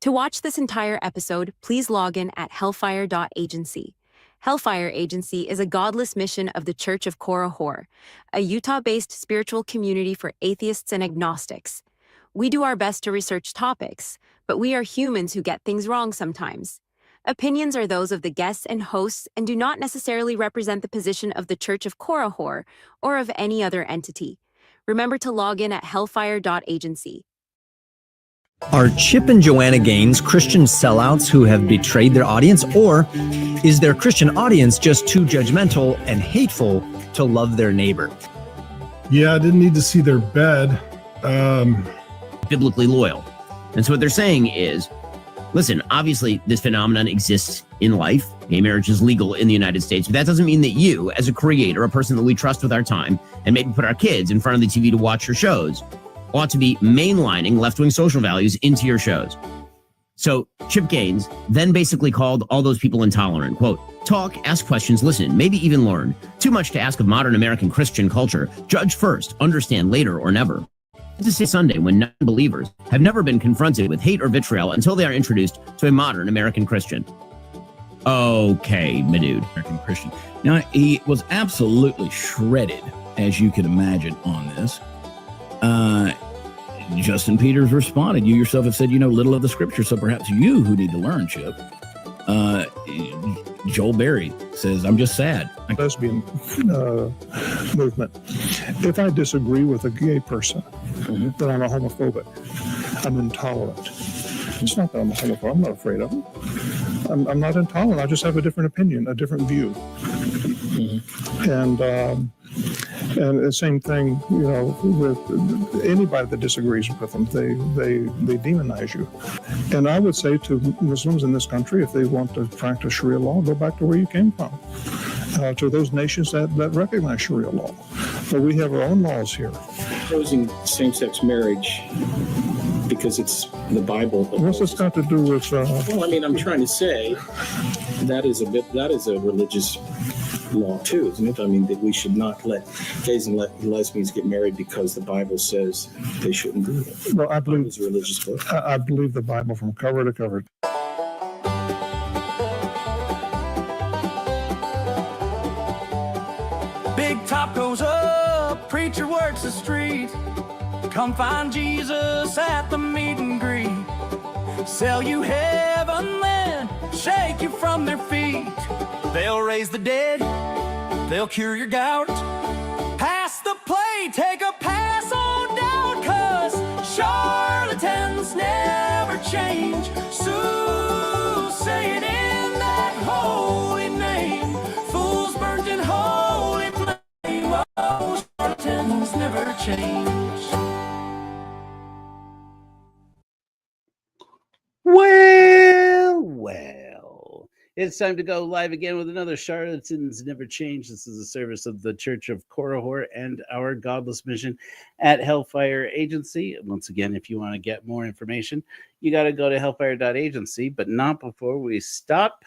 To watch this entire episode, please log in at hellfire.agency. Hellfire Agency is a godless mission of the Church of Korahor, a Utah-based spiritual community for atheists and agnostics. We do our best to research topics, but we are humans who get things wrong sometimes. Opinions are those of the guests and hosts and do not necessarily represent the position of the Church of Korahor or of any other entity. Remember to log in at hellfire.agency. Are Chip and Joanna Gaines Christian sellouts who have betrayed their audience, or is their Christian audience just too judgmental and hateful to love their neighbor? Yeah, I didn't need to see their bed. Biblically loyal. And so what they're saying is, listen, obviously this phenomenon exists in life. Gay marriage is legal in the United States, but that doesn't mean that you, as a creator, a person that we trust with our time, and maybe put our kids in front of the TV to watch your shows, ought to be mainlining left-wing social values into your shows. So Chip Gaines then basically called all those people intolerant. Quote, talk, ask questions, listen, maybe even learn. Too much to ask of modern American Christian culture. Judge first, understand later or never. This is Sunday when non-believers have never been confronted with hate or vitriol until they are introduced to a modern American Christian. Okay, my dude. American Christian. Now, he was absolutely shredded, as you can imagine, on this. Justin Peters responded, you yourself have said you know little of the scripture, so perhaps you who need to learn, Chip. Joel Berry says, I'm just sad. Lesbian movement. If I disagree with a gay person, then I'm a homophobic. I'm intolerant. It's not that I'm a homophobe. I'm not afraid of them. I'm not intolerant. I just have a different opinion, a different view. And the same thing, you know, with anybody that disagrees with them, they demonize you. And I would say to Muslims in this country, if they want to practice Sharia law, go back to where you came from, to those nations that recognize Sharia law. But we have our own laws here. Opposing same-sex marriage because it's the Bible. What's this got to do with? Well, I mean, I'm trying to say that is a religious law too, isn't it? I mean, that we should not let gays and lesbians get married because the Bible says they shouldn't do it. Well, I believe it's a religious book. I believe the Bible from cover to cover. Big top goes up, preacher works the street. Come find Jesus at the meet and greet. Sell you heaven, then shake you from their feet. They'll raise the dead, they'll cure your gout. Pass the plate, take a pass on down, 'cause charlatans never change. Say it in that holy name. Fools burnt in holy flame. Oh, charlatans never change. Well, it's time to go live again with another Charlatans Never Change. This is a service of the Church of Korahor and our godless mission at Hellfire Agency. Once again, if you want to get more information, you got to go to hellfire.agency, but not before we stop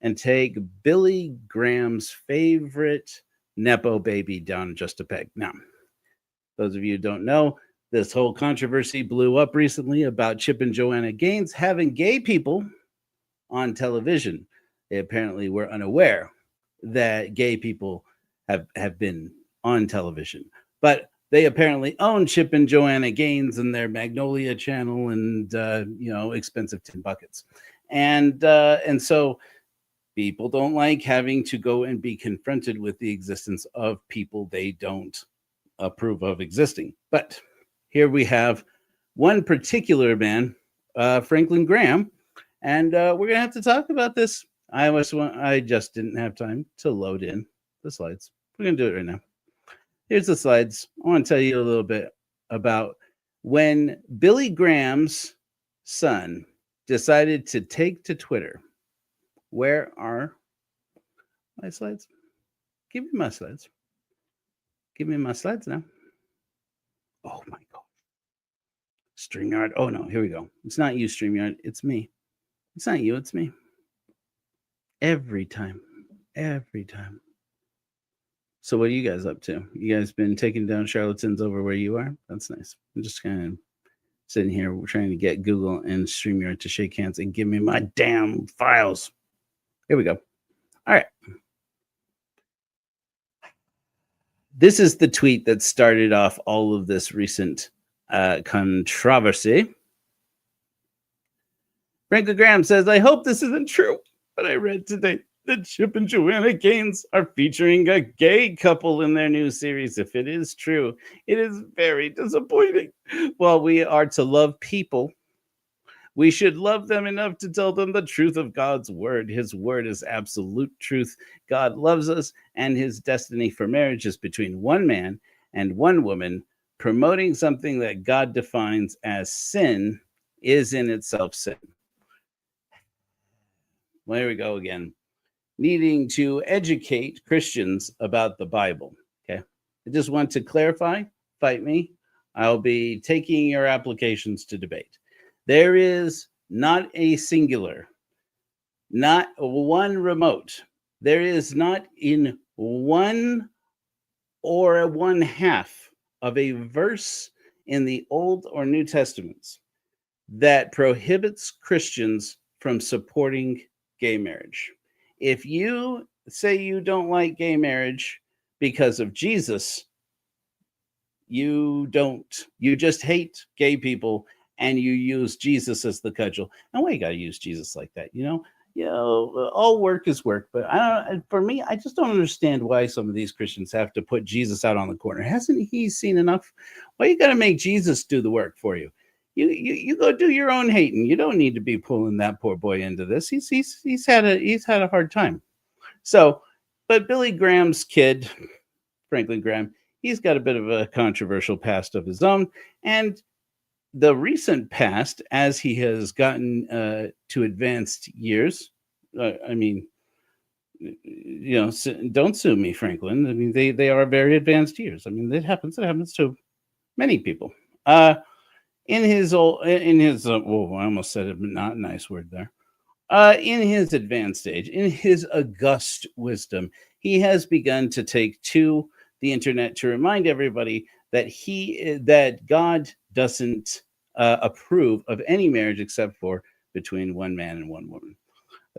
and take Billy Graham's favorite Nepo baby down just a peg. Now, those of you who don't know, this whole controversy blew up recently about Chip and Joanna Gaines having gay people on television. They apparently were unaware that gay people have been on television, but they apparently own Chip and Joanna Gaines and their Magnolia channel and expensive tin buckets, and so people don't like having to go and be confronted with the existence of people they don't approve of existing. But here we have one particular man, Franklin Graham, and we're going to have to talk about this. I just didn't have time to load in the slides. We're going to do it right now. Here's the slides. I want to tell you a little bit about when Billy Graham's son decided to take to Twitter. Where are my slides? Give me my slides. Give me my slides now. Oh my God. StreamYard. Oh no, here we go. It's not you, StreamYard. It's me. It's not you, it's me. Every time. So what are you guys up to? You guys been taking down charlatans over where you are? That's nice. I'm just kind of sitting here trying to get Google and StreamYard to shake hands and give me my damn files. Here we go. All right. This is the tweet that started off all of this recent controversy. Franklin Graham says, I hope this isn't true, but I read today that Chip and Joanna Gaines are featuring a gay couple in their new series. If it is true, it is very disappointing. While we are to love people, we should love them enough to tell them the truth of God's word. His word is absolute truth. God loves us, and his destiny for marriage is between one man and one woman. Promoting something that God defines as sin is in itself sin. Well, here we go again. Needing to educate Christians about the Bible. Okay. I just want to clarify, fight me. I'll be taking your applications to debate. There is not a singular, not one remote. There is not in one or one half of a verse in the Old or New Testaments that prohibits Christians from supporting gay marriage. If you say you don't like gay marriage because of Jesus, you don't. You just hate gay people and you use Jesus as the cudgel. And why you got to use Jesus like that? All work is work. But for me, I just don't understand why some of these Christians have to put Jesus out on the corner. Hasn't he seen enough? Why you got to make Jesus do the work for you? You go do your own hating. You don't need to be pulling that poor boy into this. He's had a hard time. So, but Billy Graham's kid, Franklin Graham, he's got a bit of a controversial past of his own, and the recent past, as he has gotten to advanced years, don't sue me, Franklin. I mean, they are very advanced years. I mean, it happens to many people. I almost said a not nice word there. In his advanced age, in his august wisdom, he has begun to take to the internet to remind everybody that God doesn't approve of any marriage except for between one man and one woman.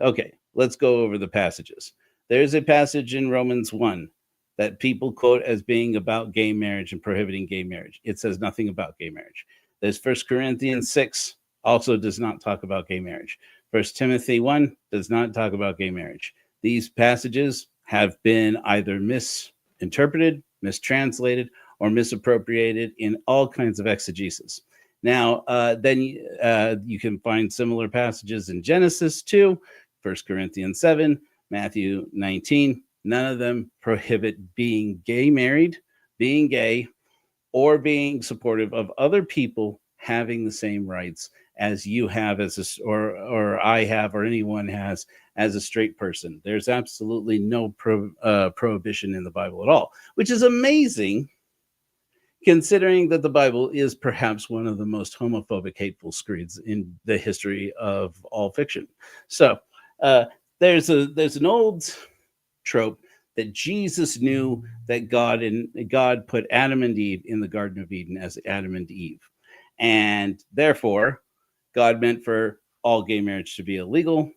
Okay, let's go over the passages. There's a passage in Romans 1 that people quote as being about gay marriage and prohibiting gay marriage. It says nothing about gay marriage. There's 1 Corinthians 6, also does not talk about gay marriage. 1 Timothy 1 does not talk about gay marriage. These passages have been either misinterpreted, mistranslated, or misappropriated in all kinds of exegesis. Now, then you can find similar passages in Genesis 2, 1 Corinthians 7, Matthew 19. None of them prohibit being gay married, being gay, or being supportive of other people having the same rights as you have or I have or anyone has as a straight person. There's absolutely no prohibition in the Bible at all, which is amazing considering that the Bible is perhaps one of the most homophobic, hateful screeds in the history of all fiction. So there's an old trope that Jesus knew that God put Adam and Eve in the Garden of Eden as Adam and Eve. And therefore, God meant for all gay marriage to be illegal.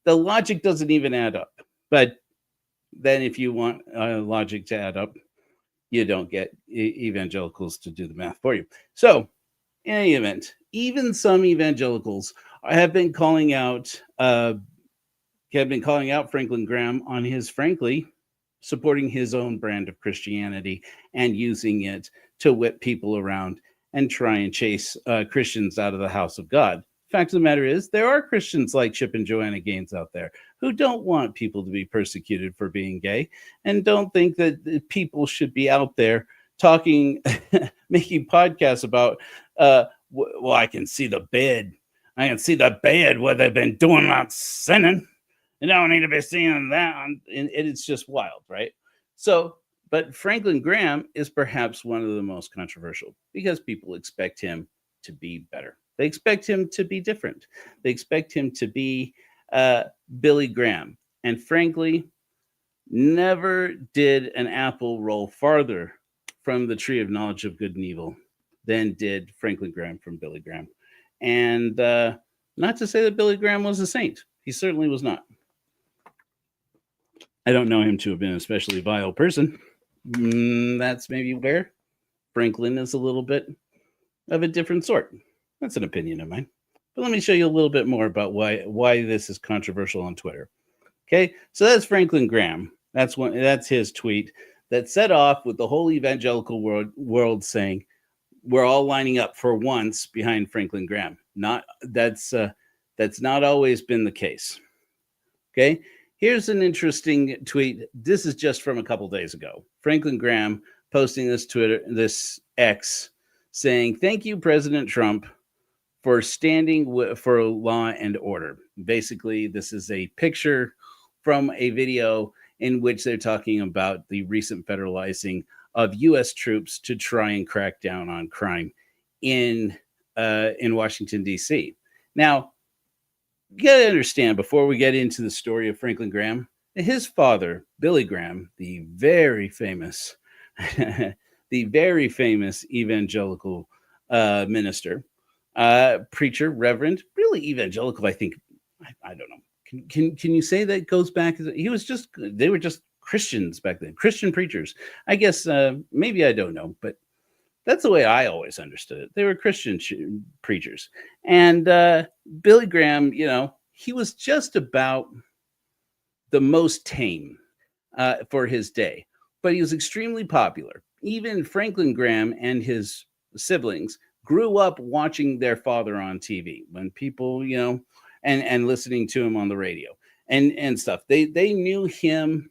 The logic doesn't even add up. But then if you want logic to add up, you don't get evangelicals to do the math for you. So in any event, even some evangelicals have been calling out Franklin Graham on his, frankly, supporting his own brand of Christianity and using it to whip people around and try and chase Christians out of the house of God. Fact of the matter is, there are Christians like Chip and Joanna Gaines out there who don't want people to be persecuted for being gay and don't think that people should be out there talking, making podcasts about, well, I can see the bed. I can see the bed where they've been doing that sinning. You don't need to be seeing that. And it's just wild, right? So, but Franklin Graham is perhaps one of the most controversial because people expect him to be better. They expect him to be different. They expect him to be Billy Graham. And frankly, never did an apple roll farther from the tree of knowledge of good and evil than did Franklin Graham from Billy Graham. And not to say that Billy Graham was a saint. He certainly was not. I don't know him to have been an especially vile person. That's maybe where Franklin is a little bit of a different sort. That's an opinion of mine. But let me show you a little bit more about why this is controversial on Twitter. Okay, so that's Franklin Graham. That's his tweet that set off with the whole evangelical world saying we're all lining up for once behind Franklin Graham. That's not always been the case. Okay, here's an interesting tweet. This is just from a couple days ago. Franklin Graham posting this X, saying, "Thank you, President Trump, for standing for law and order." Basically, this is a picture from a video in which they're talking about the recent federalizing of U.S. troops to try and crack down on crime in Washington, D.C. Now, you got to understand, before we get into the story of Franklin Graham, his father, Billy Graham, the very famous evangelical minister, preacher, reverend, really evangelical, I think. I don't know. Can you say that goes back? They were just Christians back then, Christian preachers. I guess maybe I don't know, but that's the way I always understood it. They were Christian preachers. And Billy Graham, he was just about the most tame for his day, but he was extremely popular. Even Franklin Graham and his siblings grew up watching their father on TV when people, and listening to him on the radio and stuff. They knew him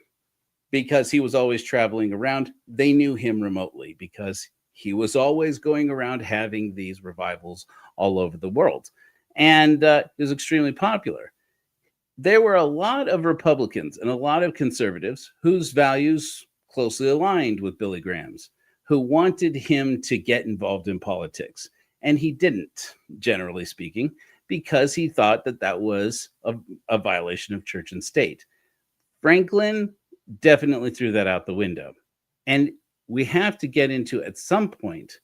because he was always traveling around. They knew him remotely because he was always going around having these revivals all over the world. And he was extremely popular. There were a lot of Republicans and a lot of conservatives whose values closely aligned with Billy Graham's, who wanted him to get involved in politics. And he didn't, generally speaking, because he thought that was a violation of church and state. Franklin definitely threw that out the window. And we have to get into, at some point,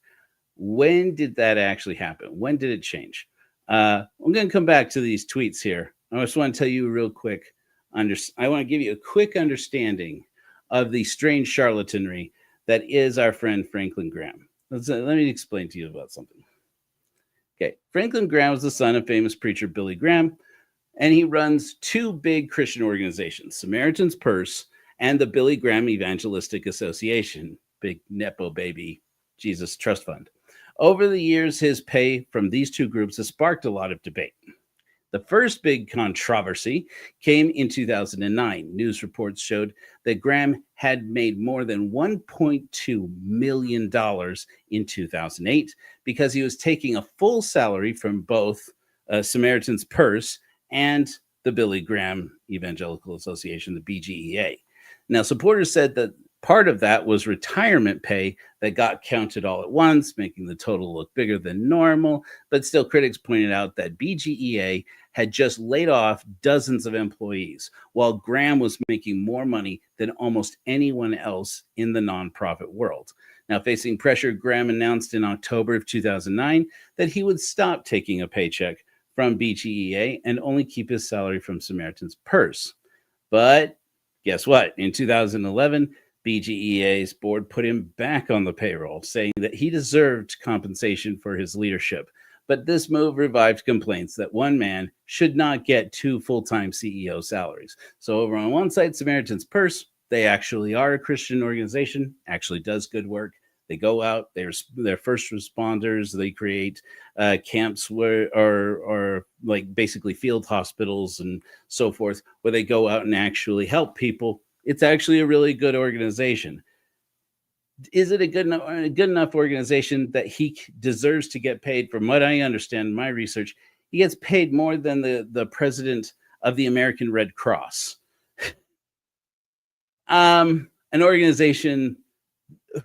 when did that actually happen? When did it change? I'm going to come back to these tweets here. I just want to tell you real quick. I want to give you a quick understanding of the strange charlatanry that is our friend Franklin Graham. Let me explain to you about something. Okay, Franklin Graham was the son of famous preacher Billy Graham, and he runs two big Christian organizations, Samaritan's Purse and the Billy Graham Evangelistic Association, big Nepo baby Jesus Trust Fund. Over the years, his pay from these two groups has sparked a lot of debate. The first big controversy came in 2009. News reports showed that Graham had made more than $1.2 million in 2008 because he was taking a full salary from both Samaritan's Purse and the Billy Graham Evangelical Association, the BGEA. Now, supporters said that part of that was retirement pay that got counted all at once, making the total look bigger than normal. But still, critics pointed out that BGEA had just laid off dozens of employees, while Graham was making more money than almost anyone else in the nonprofit world. Now, facing pressure, Graham announced in October of 2009 that he would stop taking a paycheck from BGEA and only keep his salary from Samaritan's Purse. But guess what? In 2011, BGEA's board put him back on the payroll, saying that he deserved compensation for his leadership. But this move revived complaints that one man should not get two full-time CEO salaries. So over on one side, Samaritan's Purse, they actually are a Christian organization, actually does good work. They go out, they're first responders. They create camps or like basically field hospitals and so forth, where they go out and actually help people. It's actually a really good organization. Is it a good enough organization that he deserves to get paid? From what I understand in my research, he gets paid more than the president of the American Red Cross. An organization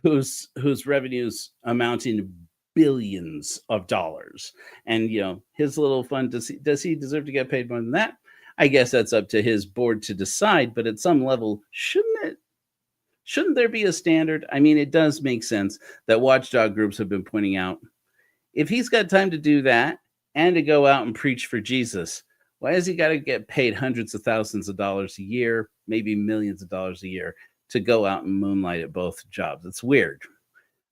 whose revenues amount in billions of dollars. And, his little fund, does he deserve to get paid more than that? I guess that's up to his board to decide, but at some level, shouldn't there be a standard? I mean, it does make sense that watchdog groups have been pointing out if he's got time to do that and to go out and preach for Jesus, why has he got to get paid hundreds of thousands of dollars a year, maybe millions of dollars a year, to go out and moonlight at both jobs? It's weird.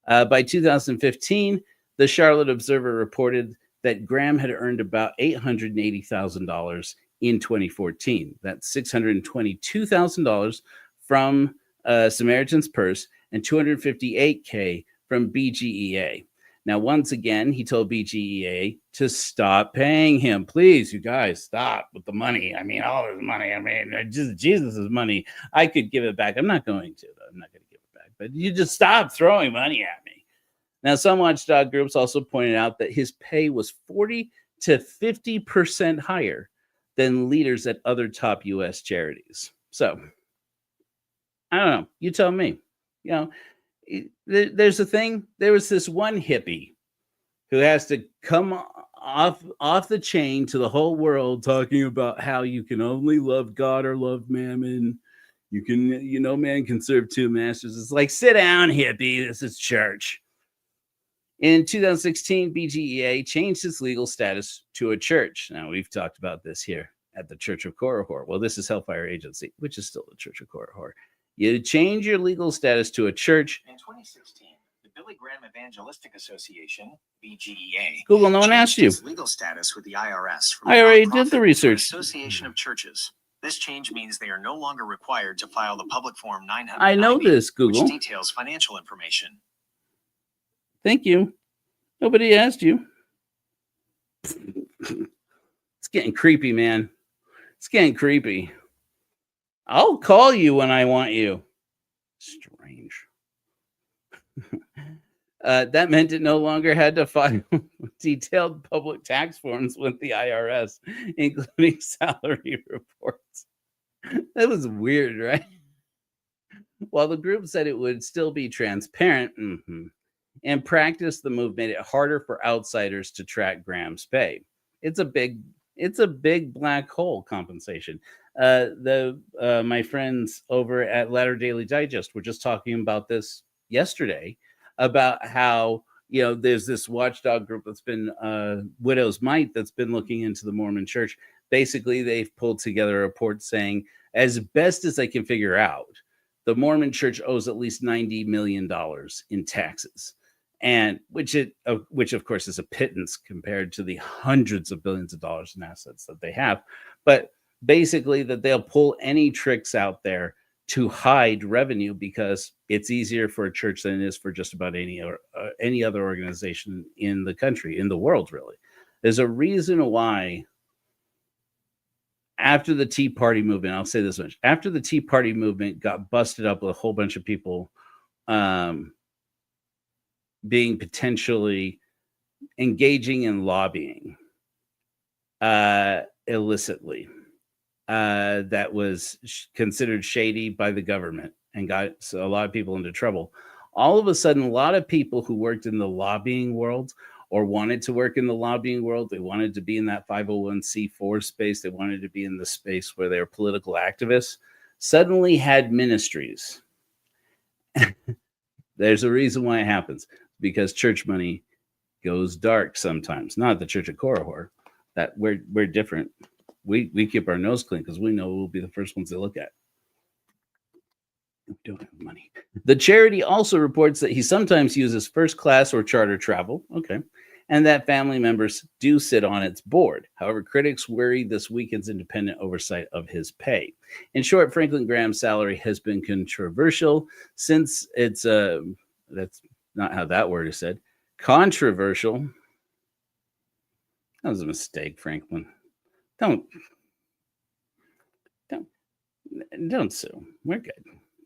By 2015, the Charlotte Observer reported that Graham had earned about $880,000 in 2014. That's $622,000 from Samaritan's Purse and $258K from BGEA. Now, once again, he told BGEA to stop paying him. Please, you guys, stop with the money. I mean, all this money. I mean, just Jesus' money. I could give it back. I'm not going to, though. I'm not going to give it back. But you just stop throwing money at me. Now, some watchdog groups also pointed out that his pay was 40 to 50% higher than leaders at other top U.S. charities. So, I don't know. You tell me. You know, there's a thing. There was this one hippie who has to come off the chain to the whole world talking about how you can only love God or love mammon. You can, man can serve two masters. It's like, sit down, hippie. This is church. In 2016, BGEA changed its legal status to a church. Now, we've talked about this here at the Church of Korihor. Well, this is Hellfire Agency, which is still the Church of Korihor. You change your legal status to a church. In 2016, the Billy Graham Evangelistic Association, BGEA, Google, no one asked you. its legal status with the IRS. From I already nonprofit did the to an research. Association of Churches. This change means they are no longer required to file the public form 990, I know this, Google. which details financial information. Thank you. Nobody asked you. It's getting creepy, man. It's getting creepy. I'll call you when I want you. Strange. That meant it no longer had to file detailed public tax forms with the IRS, including salary reports. That was weird, right? While the group said it would still be transparent, in practice, the move made it harder for outsiders to track Graham's pay. It's a big black hole compensation. My friends over at Latter Daily Digest were just talking about this yesterday, about how there's this watchdog group that's been Widow's Might that's been looking into the Mormon Church. Basically, they've pulled together a report saying, as best as they can figure out, the Mormon Church owes at least $90 million in taxes. And which of course is a pittance compared to the hundreds of billions of dollars in assets that they have. But basically that they'll pull any tricks out there to hide revenue because it's easier for a church than it is for just about any other organization in the country, in the world, really. There's a reason why after the Tea Party movement, I'll say this much, after the Tea Party movement got busted up with a whole bunch of people being potentially engaging in lobbying illicitly, that was considered shady by the government and got a lot of people into trouble. All of a sudden, a lot of people who worked in the lobbying world or wanted to work in the lobbying world, they wanted to be in that 501c4 space, they wanted to be in the space where they're political activists, suddenly had ministries. There's a reason why it happens. Because church money goes dark sometimes. Not the Church of Korihor. That we're different. We keep our nose clean because we know we'll be the first ones to look at. We don't have money. The charity also reports that he sometimes uses first class or charter travel. Okay. And that family members do sit on its board. However, critics worry this weakens independent oversight of his pay. In short, Franklin Graham's salary has been controversial since it's that's not how that word is said. Controversial. That was a mistake, Franklin. Don't sue. We're good.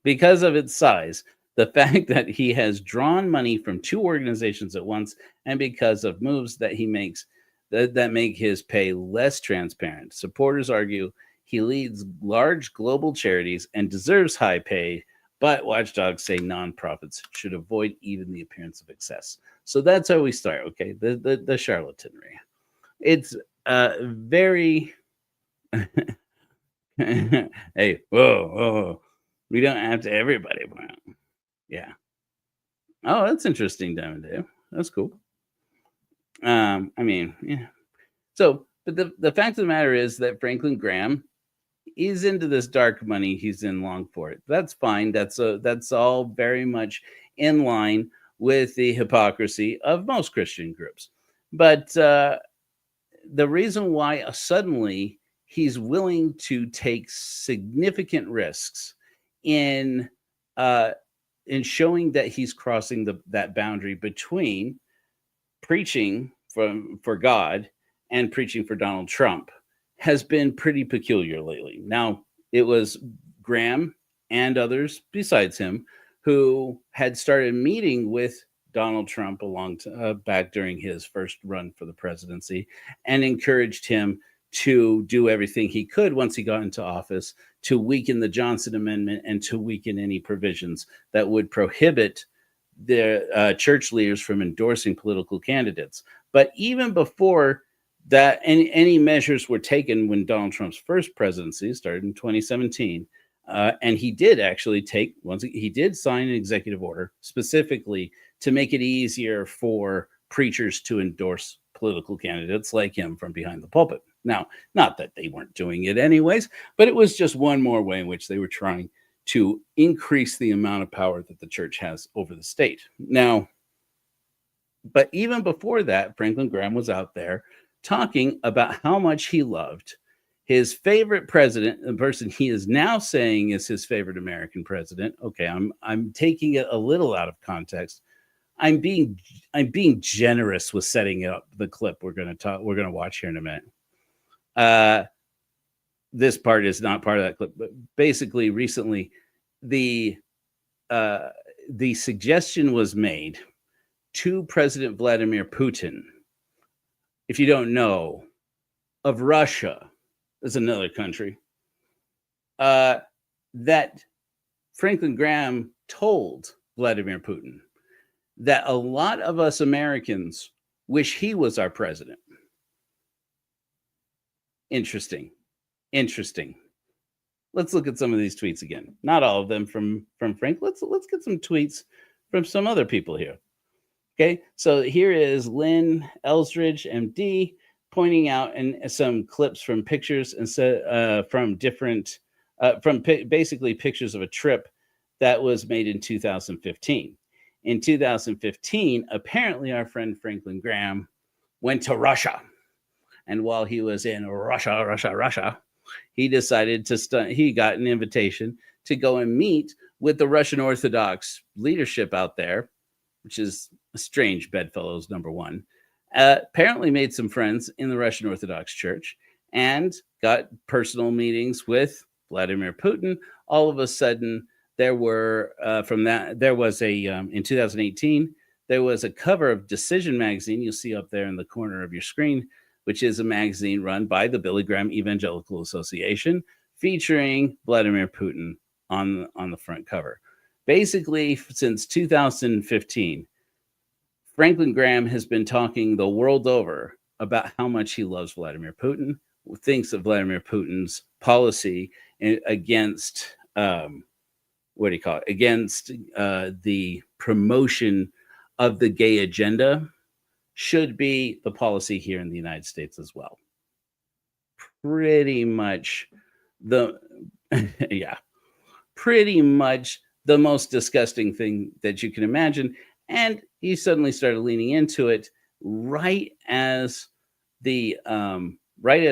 Because of its size, the fact that he has drawn money from two organizations at once, and because of moves that he makes that make his pay less transparent. Supporters argue he leads large global charities and deserves high pay, but watchdogs say nonprofits should avoid even the appearance of excess. So that's how we start, okay? The charlatanry. It's very... Hey, whoa. We don't have to everybody. Yeah. Oh, that's interesting, Diamond Dave. That's cool. I mean, yeah. So, but the fact of the matter is that Franklin Graham is into this dark money. He's in long for it. That's fine. That's all very much in line with the hypocrisy of most Christian groups. But the reason why suddenly he's willing to take significant risks in showing that he's crossing that boundary between preaching for God and preaching for Donald Trump has been pretty peculiar lately. Now, it was Graham and others besides him who had started meeting with Donald Trump back during his first run for the presidency and encouraged him to do everything he could once he got into office to weaken the Johnson Amendment and to weaken any provisions that would prohibit the church leaders from endorsing political candidates. But even before that, any measures were taken when Donald Trump's first presidency started in 2017. And he did actually he did sign an executive order specifically to make it easier for preachers to endorse political candidates like him from behind the pulpit. Now, not that they weren't doing it anyways, but it was just one more way in which they were trying to increase the amount of power that the church has over the state. Now, but even before that, Franklin Graham was out there talking about how much he loved his favorite president, the person he is now saying is his favorite American president. Okay, I'm taking it a little out of context. I'm being generous with setting up the clip we're going to watch here in a minute. This part is not part of that clip, but basically recently the suggestion was made to President Vladimir Putin, if you don't know, of Russia, is another country, that Franklin Graham told Vladimir Putin that a lot of us Americans wish he was our president. Interesting. Let's look at some of these tweets again. Not all of them from Frank. Let's get some tweets from some other people here. Okay, so here is Lynn Elsridge, MD, pointing out some clips from pictures and from different, basically pictures of a trip that was made in 2015. In 2015, apparently our friend Franklin Graham went to Russia. And while he was in Russia, he decided he got an invitation to go and meet with the Russian Orthodox leadership out there, which is a strange bedfellows, number one. Apparently made some friends in the Russian Orthodox Church and got personal meetings with Vladimir Putin. All of a sudden, there was in 2018, there was a cover of Decision magazine. You'll see up there in the corner of your screen, which is a magazine run by the Billy Graham Evangelical Association, featuring Vladimir Putin on the front cover. Basically, since 2015, Franklin Graham has been talking the world over about how much he loves Vladimir Putin, thinks of Vladimir Putin's policy against against the promotion of the gay agenda should be the policy here in the United States as well. Pretty much pretty much the most disgusting thing that you can imagine. And he suddenly started leaning into it right as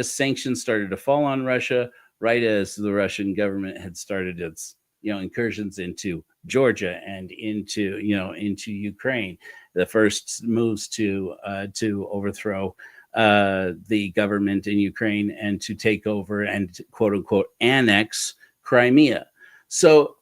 sanctions started to fall on Russia, right as the Russian government had started its incursions into Georgia and into Ukraine. The first moves to overthrow the government in Ukraine and to take over and quote unquote annex Crimea. So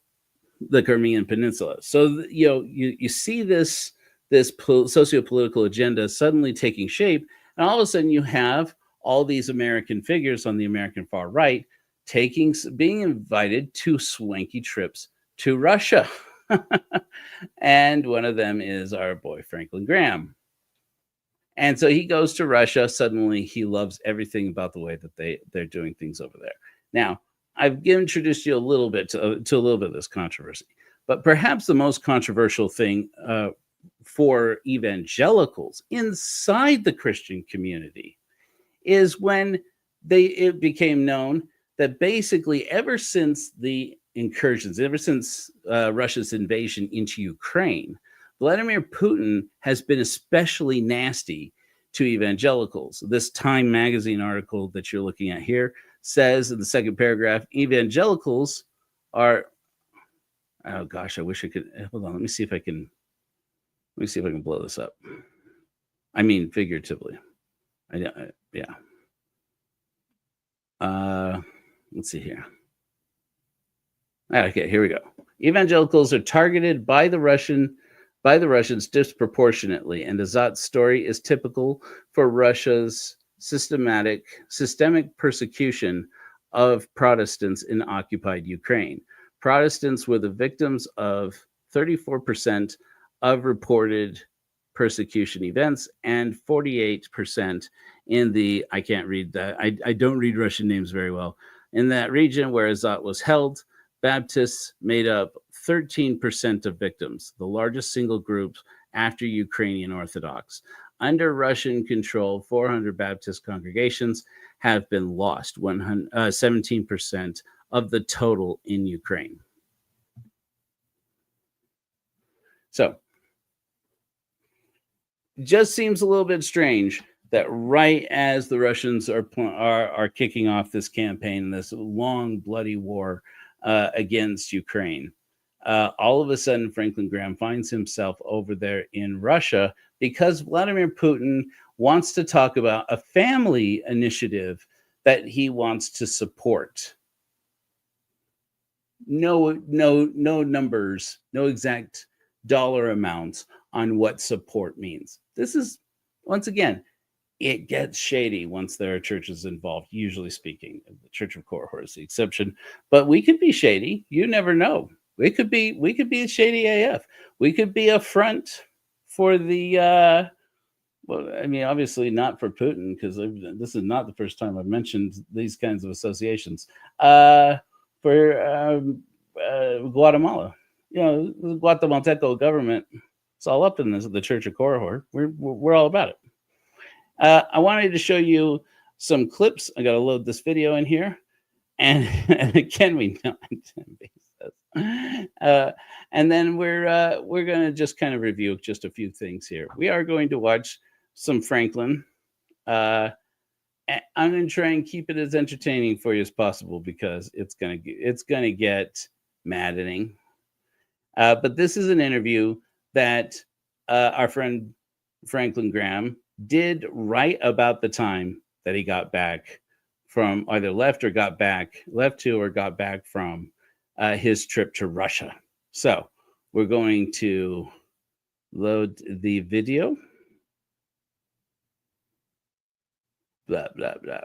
the Crimean Peninsula. So you see this socio-political agenda suddenly taking shape, and all of a sudden you have all these American figures on the American far right being invited to swanky trips to Russia. And one of them is our boy Franklin Graham. And so he goes to Russia. Suddenly he loves everything about the way that they're doing things over there. Now, I've introduced you a little bit to a little bit of this controversy, but perhaps the most controversial thing for evangelicals inside the Christian community is when it became known that basically ever since the incursions, ever since Russia's invasion into Ukraine, Vladimir Putin has been especially nasty to evangelicals. This Time magazine article that you're looking at here says in the second paragraph, evangelicals are, oh gosh, I wish I could, hold on, let me see if I can blow this up. I mean, figuratively. Yeah. Let's see here. Okay, here we go. Evangelicals are targeted by the Russians disproportionately, and Azat's story is typical for Russia's systemic persecution of Protestants in occupied Ukraine. Protestants were the victims of 34% of reported persecution events and 48% in the, I can't read that, I don't read Russian names very well. In that region where Azat was held, Baptists made up 13% of victims, the largest single group after Ukrainian Orthodox. Under Russian control, 400 Baptist congregations have been lost, 17% of the total in Ukraine. So, just seems a little bit strange that right as the Russians are kicking off this campaign, this long bloody war against Ukraine, all of a sudden Franklin Graham finds himself over there in Russia because Vladimir Putin wants to talk about a family initiative that he wants to support. No numbers, no exact dollar amounts on what support means. This is, once again, it gets shady once there are churches involved, usually speaking. The Church of Korihor is the exception, but we could be shady. You never know. We could be shady AF. We could be a front for the, well, I mean, obviously not for Putin, because this is not the first time I've mentioned these kinds of associations. For Guatemala, you know, the Guatemalteco government, it's all up in this, the Church of Korihor. We're all about it. I wanted to show you some clips. I got to load this video in here, and again, we know. And then we're going to just kind of review just a few things here. We are going to watch some Franklin. I'm going to try and keep it as entertaining for you as possible because it's going to get maddening. But this is an interview that our friend Franklin Graham did right about the time that he got back from either left to or got back from his trip to Russia. So we're going to load the video. Blah, blah, blah.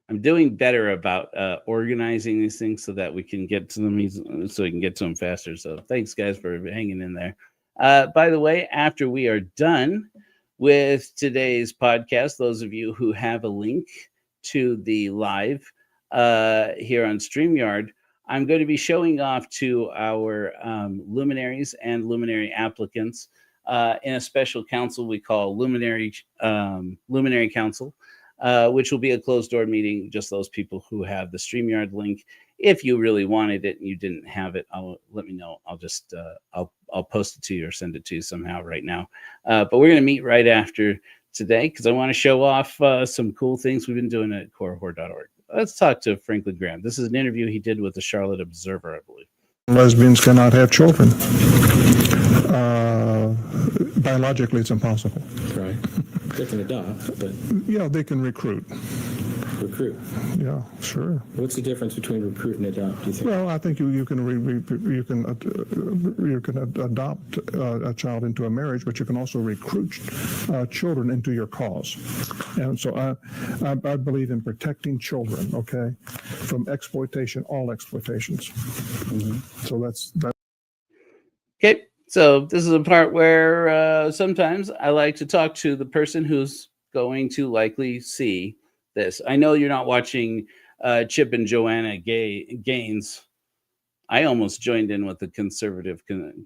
I'm doing better about organizing these things so that we can get to them, so we can get to them faster. So thanks, guys, for hanging in there. By the way, after we are done with today's podcast, those of you who have a link to the live here on StreamYard, I'm going to be showing off to our luminaries and luminary applicants in a special council we call Luminary Council, which will be a closed-door meeting, just those people who have the StreamYard link. If you really wanted it and you didn't have it, let me know. I'll just I'll post it to you or send it to you somehow right now. But we're going to meet right after today because I want to show off some cool things we've been doing at korihor.org. Let's talk to Franklin Graham. This is an interview he did with the Charlotte Observer, I believe. Lesbians cannot have children. Biologically, it's impossible. Right. They can adopt, but Yeah, they can recruit. recruit. Yeah, sure. What's the difference between recruit and adopt, do you think? Well, I think you can adopt a child into a marriage, but you can also recruit children into your cause. And so I believe in protecting children, okay, from exploitation, all exploitations. Mm-hmm. So that's. Okay, so this is a part where sometimes I like to talk to the person who's going to likely see this. I know you're not watching Chip and Joanna Gaines I almost joined in with the conservative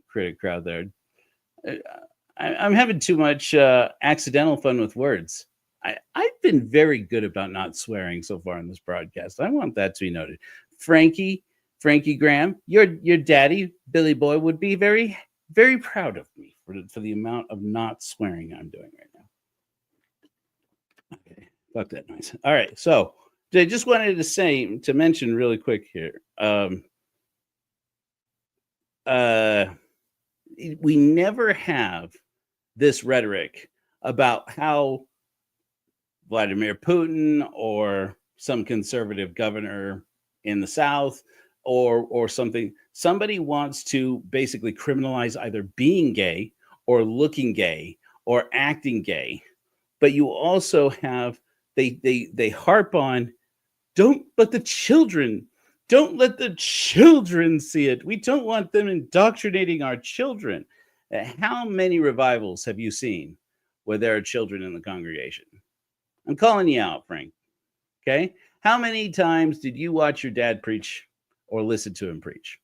critic crowd there. I'm having too much accidental fun with words. I've been very good about not swearing so far in this broadcast. I want that to be noted. Frankie Graham, your daddy, Billy Boy, would be very, very proud of me for the amount of not swearing I'm doing right now. Okay, fuck that noise. All right, so I just wanted to mention really quick here. We never have this rhetoric about how Vladimir Putin or some conservative governor in the South or somebody wants to basically criminalize either being gay or looking gay or acting gay. But you also have, they harp on, don't let the children see it. We don't want them indoctrinating our children. How many revivals have you seen where there are children in the congregation? I'm calling you out, Frank. Okay. How many times did you watch your dad preach or listen to him preach?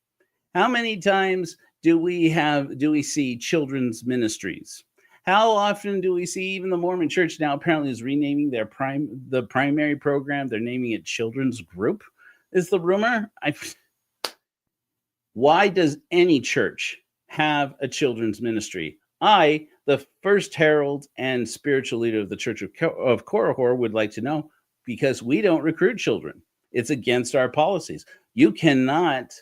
How many times do we see children's ministries? How often do we see even the Mormon Church now apparently is renaming the primary program? They're naming it Children's Group, is the rumor. Why does any church have a children's ministry? I, the first herald and spiritual leader of the Church of Korihor, would like to know, because we don't recruit children. It's against our policies. You cannot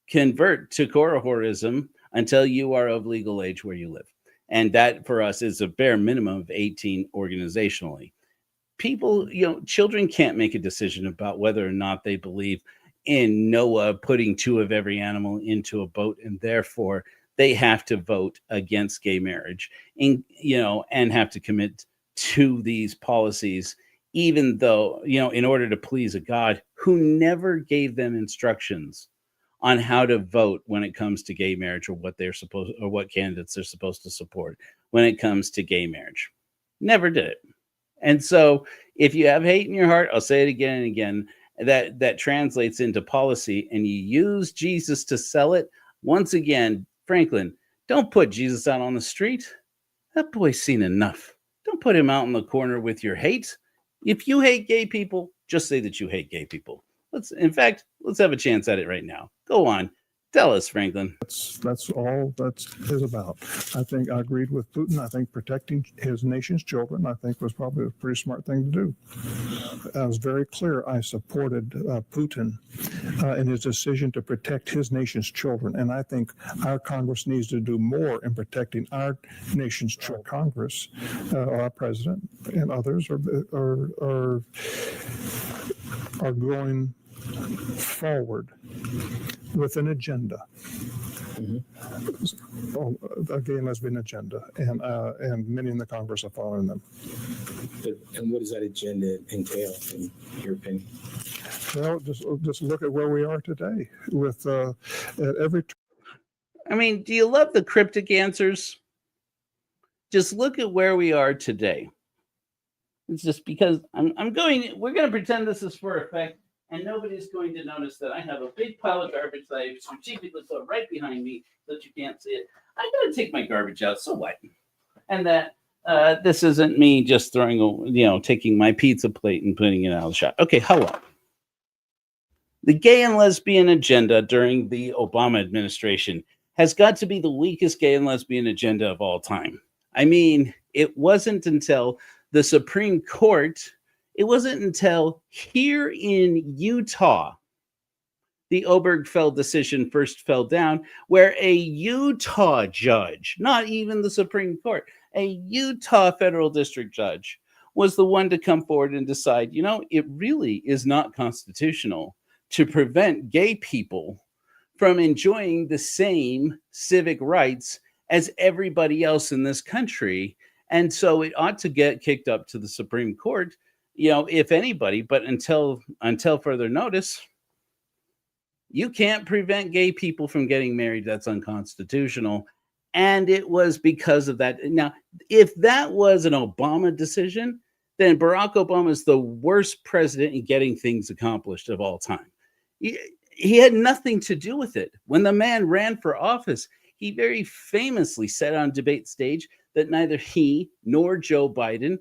convert to Korihorism until you are of legal age where you live. And that for us is a bare minimum of 18 organizationally. People, children can't make a decision about whether or not they believe in Noah putting 2 of every animal into a boat, and therefore they have to vote against gay marriage and have to commit to these policies, even though, in order to please a God who never gave them instructions on how to vote when it comes to gay marriage or what candidates they're supposed to support when it comes to gay marriage. Never did it. And so if you have hate in your heart, I'll say it again and again, that translates into policy, and you use Jesus to sell it. Once again, Franklin, don't put Jesus out on the street. That boy's seen enough. Don't put him out in the corner with your hate. If you hate gay people, just say that you hate gay people. Let's have a chance at it right now. Go on. Tell us, Franklin. That's all that is about. I think I agreed with Putin. I think protecting his nation's children, I think, was probably a pretty smart thing to do. I was very clear. I supported Putin in his decision to protect his nation's children. And I think our Congress needs to do more in protecting our nation's children. Congress, our president, and others are going forward with an agenda, a gay and lesbian agenda, and many in the Congress are following them. And what does that agenda entail, in your opinion? Well, just look at where we are today with at every. I mean, do you love the cryptic answers? Just look at where we are today. It's just because we're going to pretend this is for effect, and nobody's going to notice that I have a big pile of garbage that I strategically put right behind me so that you can't see it. I got to take my garbage out, so what? And that this isn't me just taking my pizza plate and putting it out of the shot. Okay, hello. The gay and lesbian agenda during the Obama administration has got to be the weakest gay and lesbian agenda of all time. I mean, it wasn't until the Supreme Court, it wasn't until here in Utah, the Obergefell decision first fell down, where a Utah judge, not even the Supreme Court, a Utah federal district judge was the one to come forward and decide, it really is not constitutional to prevent gay people from enjoying the same civic rights as everybody else in this country. And so it ought to get kicked up to the Supreme Court, if anybody, but until further notice, you can't prevent gay people from getting married. That's unconstitutional. And it was because of that. Now, if that was an Obama decision, then Barack Obama is the worst president in getting things accomplished of all time. he had nothing to do with it. When the man ran for office, he very famously said on debate stage that neither he nor Joe Biden,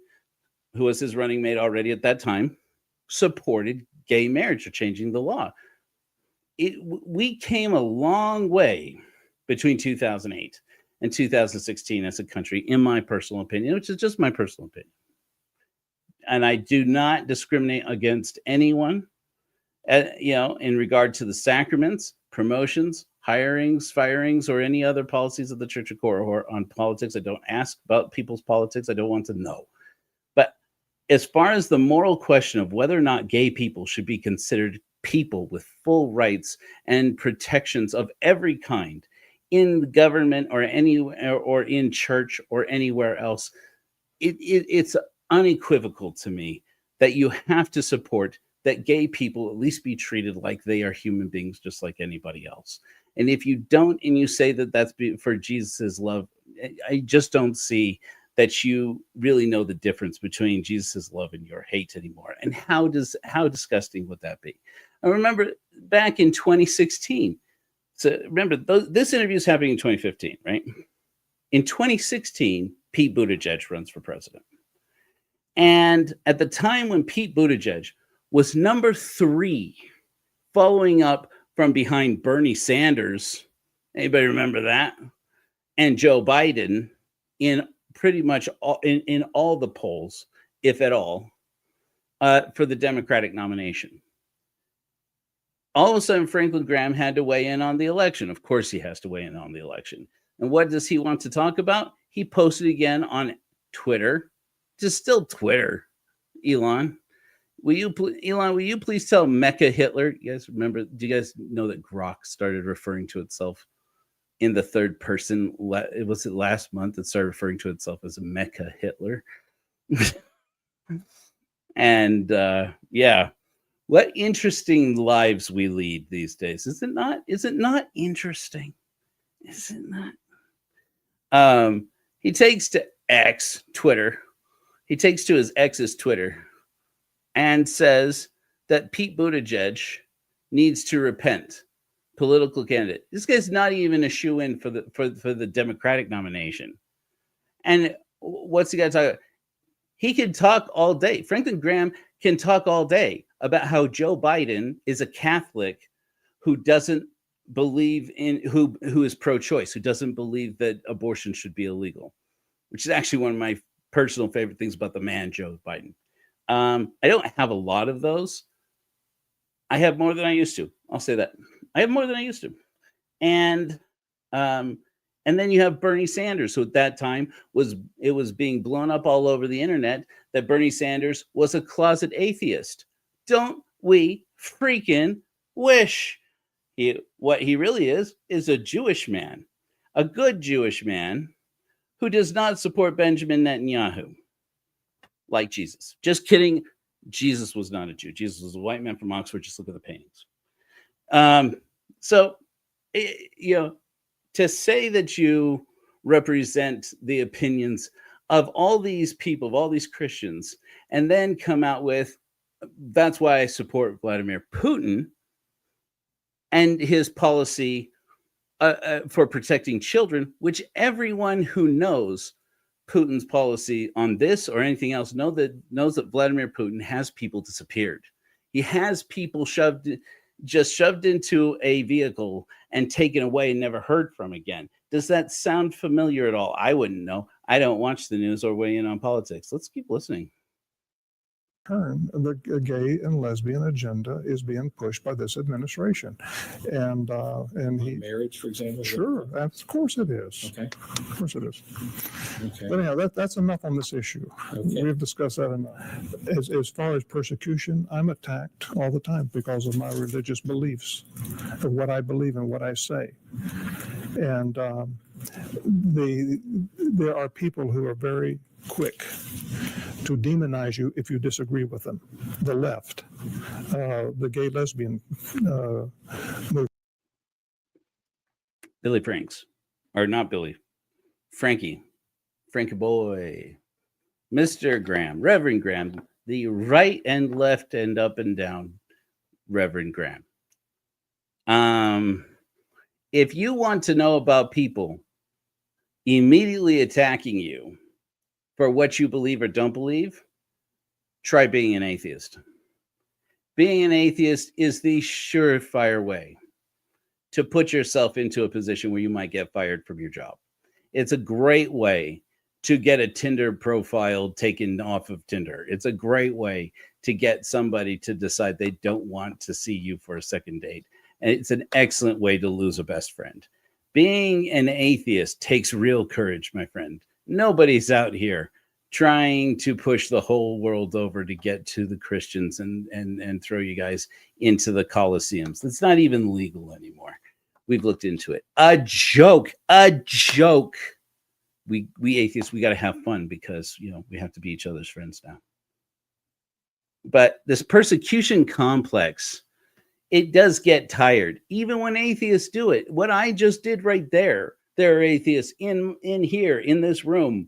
who was his running mate already at that time, supported gay marriage or changing the law. We came a long way between 2008 and 2016 as a country, in my personal opinion, which is just my personal opinion. And I do not discriminate against anyone, in regard to the sacraments, promotions, hirings, firings, or any other policies of the Church of Korihor on politics. I don't ask about people's politics. I don't want to know. But as far as the moral question of whether or not gay people should be considered people with full rights and protections of every kind in the government or anywhere or in church or anywhere else, it's unequivocal to me that you have to support that gay people at least be treated like they are human beings just like anybody else. And if you don't, and you say that that's for Jesus's love, I just don't see that you really know the difference between Jesus's love and your hate anymore. And how disgusting would that be? I remember back in 2016. So remember, this interview is happening in 2015, right? In 2016, Pete Buttigieg runs for president. And at the time when Pete Buttigieg was number 3, following up from behind Bernie Sanders, anybody remember that? And Joe Biden in pretty much in all the polls, if at all, for the Democratic nomination. All of a sudden, Franklin Graham had to weigh in on the election. Of course, he has to weigh in on the election. And what does he want to talk about? He posted again on Twitter, just still Twitter. Elon, will you please tell Mecca Hitler? You guys remember? Do you guys know that Grok started referring to itself in the third person? It was last month it started referring to itself as a Mecca Hitler. And yeah. What interesting lives we lead these days. Is it not interesting? Is it not? He takes to Twitter. He takes to his ex's Twitter and says that Pete Buttigieg needs to repent. Political candidate. This guy's not even a shoe-in for the Democratic nomination. And what's he got to talk about? He can talk all day. Franklin Graham can talk all day about how Joe Biden is a Catholic who doesn't believe in who is pro-choice, who doesn't believe that abortion should be illegal, which is actually one of my personal favorite things about the man Joe Biden. I don't have a lot of those. I have more than I used to. I'll say that. I have more than I used to. And then you have Bernie Sanders, who at that time was being blown up all over the internet that Bernie Sanders was a closet atheist. Don't we freaking wish? What he really is a Jewish man, a good Jewish man who does not support Benjamin Netanyahu like Jesus. Just kidding. Jesus was not a Jew. Jesus was a white man from Oxford. Just look at the paintings. To say that you represent the opinions of all these people, of all these Christians, and then come out with, that's why I support Vladimir Putin and his policy for protecting children, which everyone who knows Putin's policy on this or anything else knows that Vladimir Putin has people disappeared. He has people shoved into a vehicle and taken away and never heard from again. Does that sound familiar at all? I wouldn't know. I don't watch the news or weigh in on politics. Let's keep listening. The gay and lesbian agenda is being pushed by this administration, and marriage, for example. Sure, of course it is. Okay, of course it is. Okay, but anyhow, that's enough on this issue. Okay. We've discussed that enough. As far as persecution, I'm attacked all the time because of my religious beliefs, of what I believe and what I say, and there are people who are very quick to demonize you if you disagree with them. The left, the gay lesbian movement. Billy Franks, or not Billy, Frankie boy, Mr. Graham, Reverend Graham, the right and left and up and down Reverend Graham. If you want to know about people immediately attacking you for what you believe or don't believe, try being an atheist. Being an atheist is the surefire way to put yourself into a position where you might get fired from your job. It's a great way to get a Tinder profile taken off of Tinder. It's a great way to get somebody to decide they don't want to see you for a second date. And it's an excellent way to lose a best friend. Being an atheist takes real courage, my friend. Nobody's out here trying to push the whole world over to get to the Christians and throw you guys into the Colosseums. It's not even legal anymore. We've looked into it. A joke. We atheists, we got to have fun because, we have to be each other's friends now. But this persecution complex, it does get tired. Even when atheists do it. What I just did right there, there are atheists in here, in this room,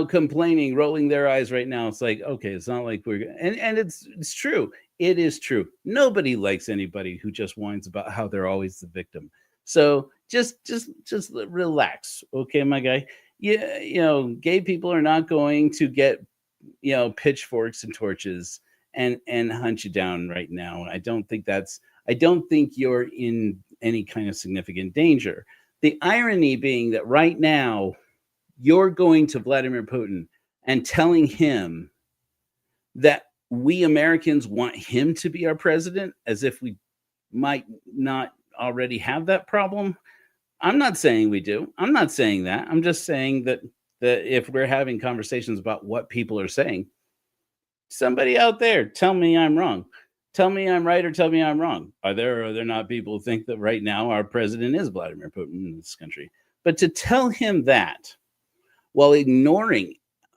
complaining, rolling their eyes right now. It's like, okay, it's not like and it's true. It is true. Nobody likes anybody who just whines about how they're always the victim. So just relax, okay, my guy. Gay people are not going to get, pitchforks and torches and hunt you down right now. I don't think you're in any kind of significant danger. The irony being that right now you're going to Vladimir Putin and telling him that we Americans want him to be our president, as if we might not already have that problem. I'm not saying we do. I'm not saying that. I'm just saying that if we're having conversations about what people are saying, somebody out there, tell me I'm wrong. Tell me I'm right or tell me I'm wrong. Are there not people who think that right now our president is Vladimir Putin in this country? But to tell him that while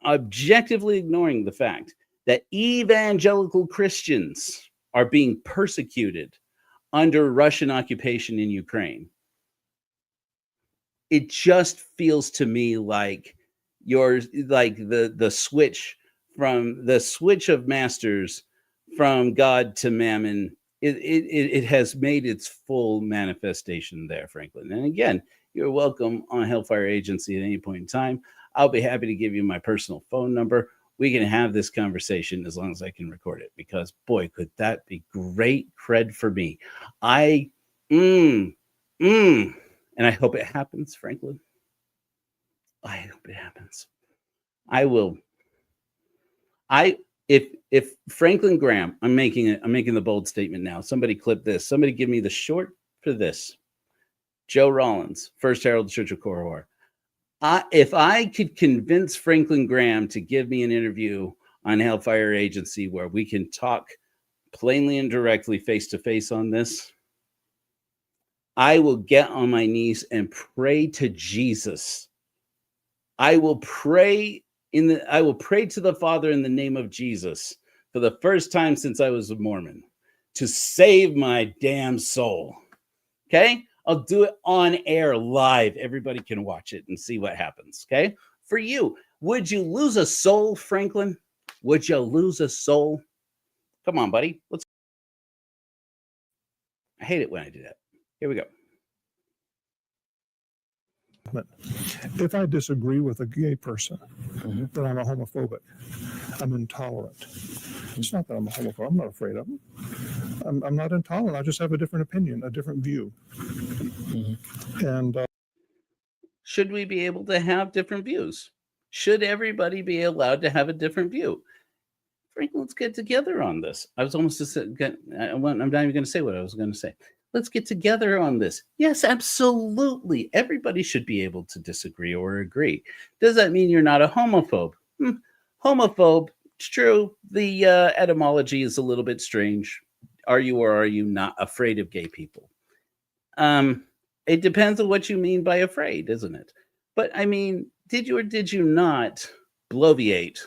objectively ignoring the fact that evangelical Christians are being persecuted under Russian occupation in Ukraine, it just feels to me like the switch of masters from God to Mammon. It has made its full manifestation there, Franklin. And again, you're welcome on Hellfire Agency at any point in time. I'll be happy to give you my personal phone number. We can have this conversation as long as I can record it, because boy, could that be great cred for me. And I hope it happens, Franklin. I hope it happens. I will. If Franklin Graham, I'm making the bold statement now. Somebody clip this. Somebody give me the short for this. Joe Rollins, First Herald Church of Korihor. If I could convince Franklin Graham to give me an interview on Hellfire Agency where we can talk plainly and directly face to face on this, I will get on my knees and pray to Jesus. I will pray to the Father in the name of Jesus for the first time since I was a Mormon to save my damn soul. Okay? I'll do it on air live. Everybody can watch it and see what happens. Okay? For you, would you lose a soul, Franklin? Would you lose a soul? Come on, buddy. I hate it when I do that. Here we go. If I disagree with a gay person, then I'm a homophobic. I'm intolerant. It's not that I'm a homophobe. I'm not afraid of them. I'm not intolerant. I just have a different opinion, a different view. And should we be able to have different views? Should everybody be allowed to have a different view? Franklin, let's get together on this. I'm not even going to say what I was going to say. Let's get together on this. Yes, absolutely. Everybody should be able to disagree or agree. Does that mean you're not a homophobe? Homophobe, it's true. The etymology is a little bit strange. Are you or are you not afraid of gay people? It depends on what you mean by afraid, isn't it? But I mean, did you or did you not bloviate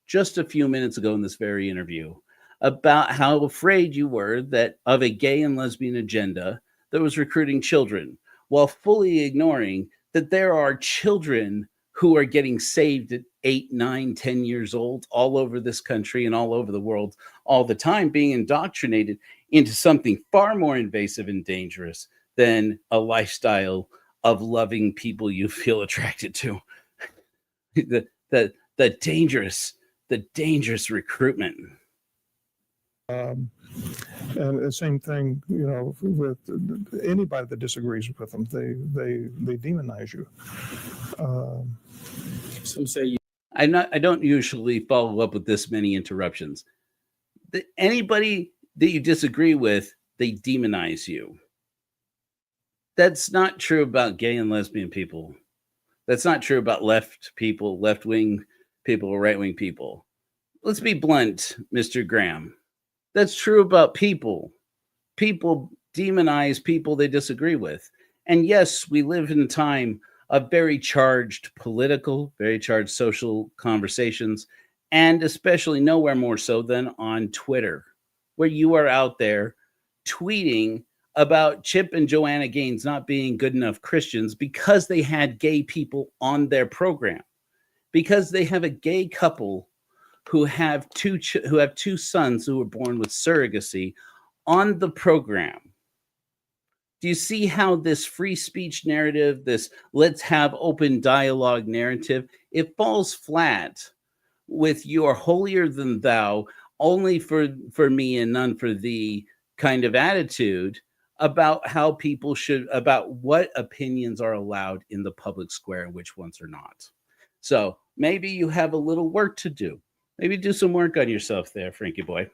just a few minutes ago in this very interview about how afraid you were of a gay and lesbian agenda that was recruiting children, while fully ignoring that there are children who are getting saved at 8, 9, 10 years old all over this country and all over the world all the time, being indoctrinated into something far more invasive and dangerous than a lifestyle of loving people you feel attracted to. the dangerous recruitment. And the same thing, with anybody that disagrees with them, they demonize you. Some say I don't usually follow up with this many interruptions. Anybody that you disagree with, they demonize you. That's not true about gay and lesbian people. That's not true about left people, left-wing people, or right-wing people. Let's be blunt, Mr. Graham. That's true about people. People demonize people they disagree with. And yes, we live in a time of very charged political, very charged social conversations, and especially nowhere more so than on Twitter, where you are out there tweeting about Chip and Joanna Gaines not being good enough Christians because they had gay people on their program, because they have a gay couple who have two sons who were born with surrogacy on the program. Do you see how this free speech narrative, this let's have open dialogue narrative, it falls flat with your holier than thou, only for me and none for thee kind of attitude about how people should, about what opinions are allowed in the public square and which ones are not. So maybe you have a little work to do. Maybe do some work on yourself there, Frankie boy.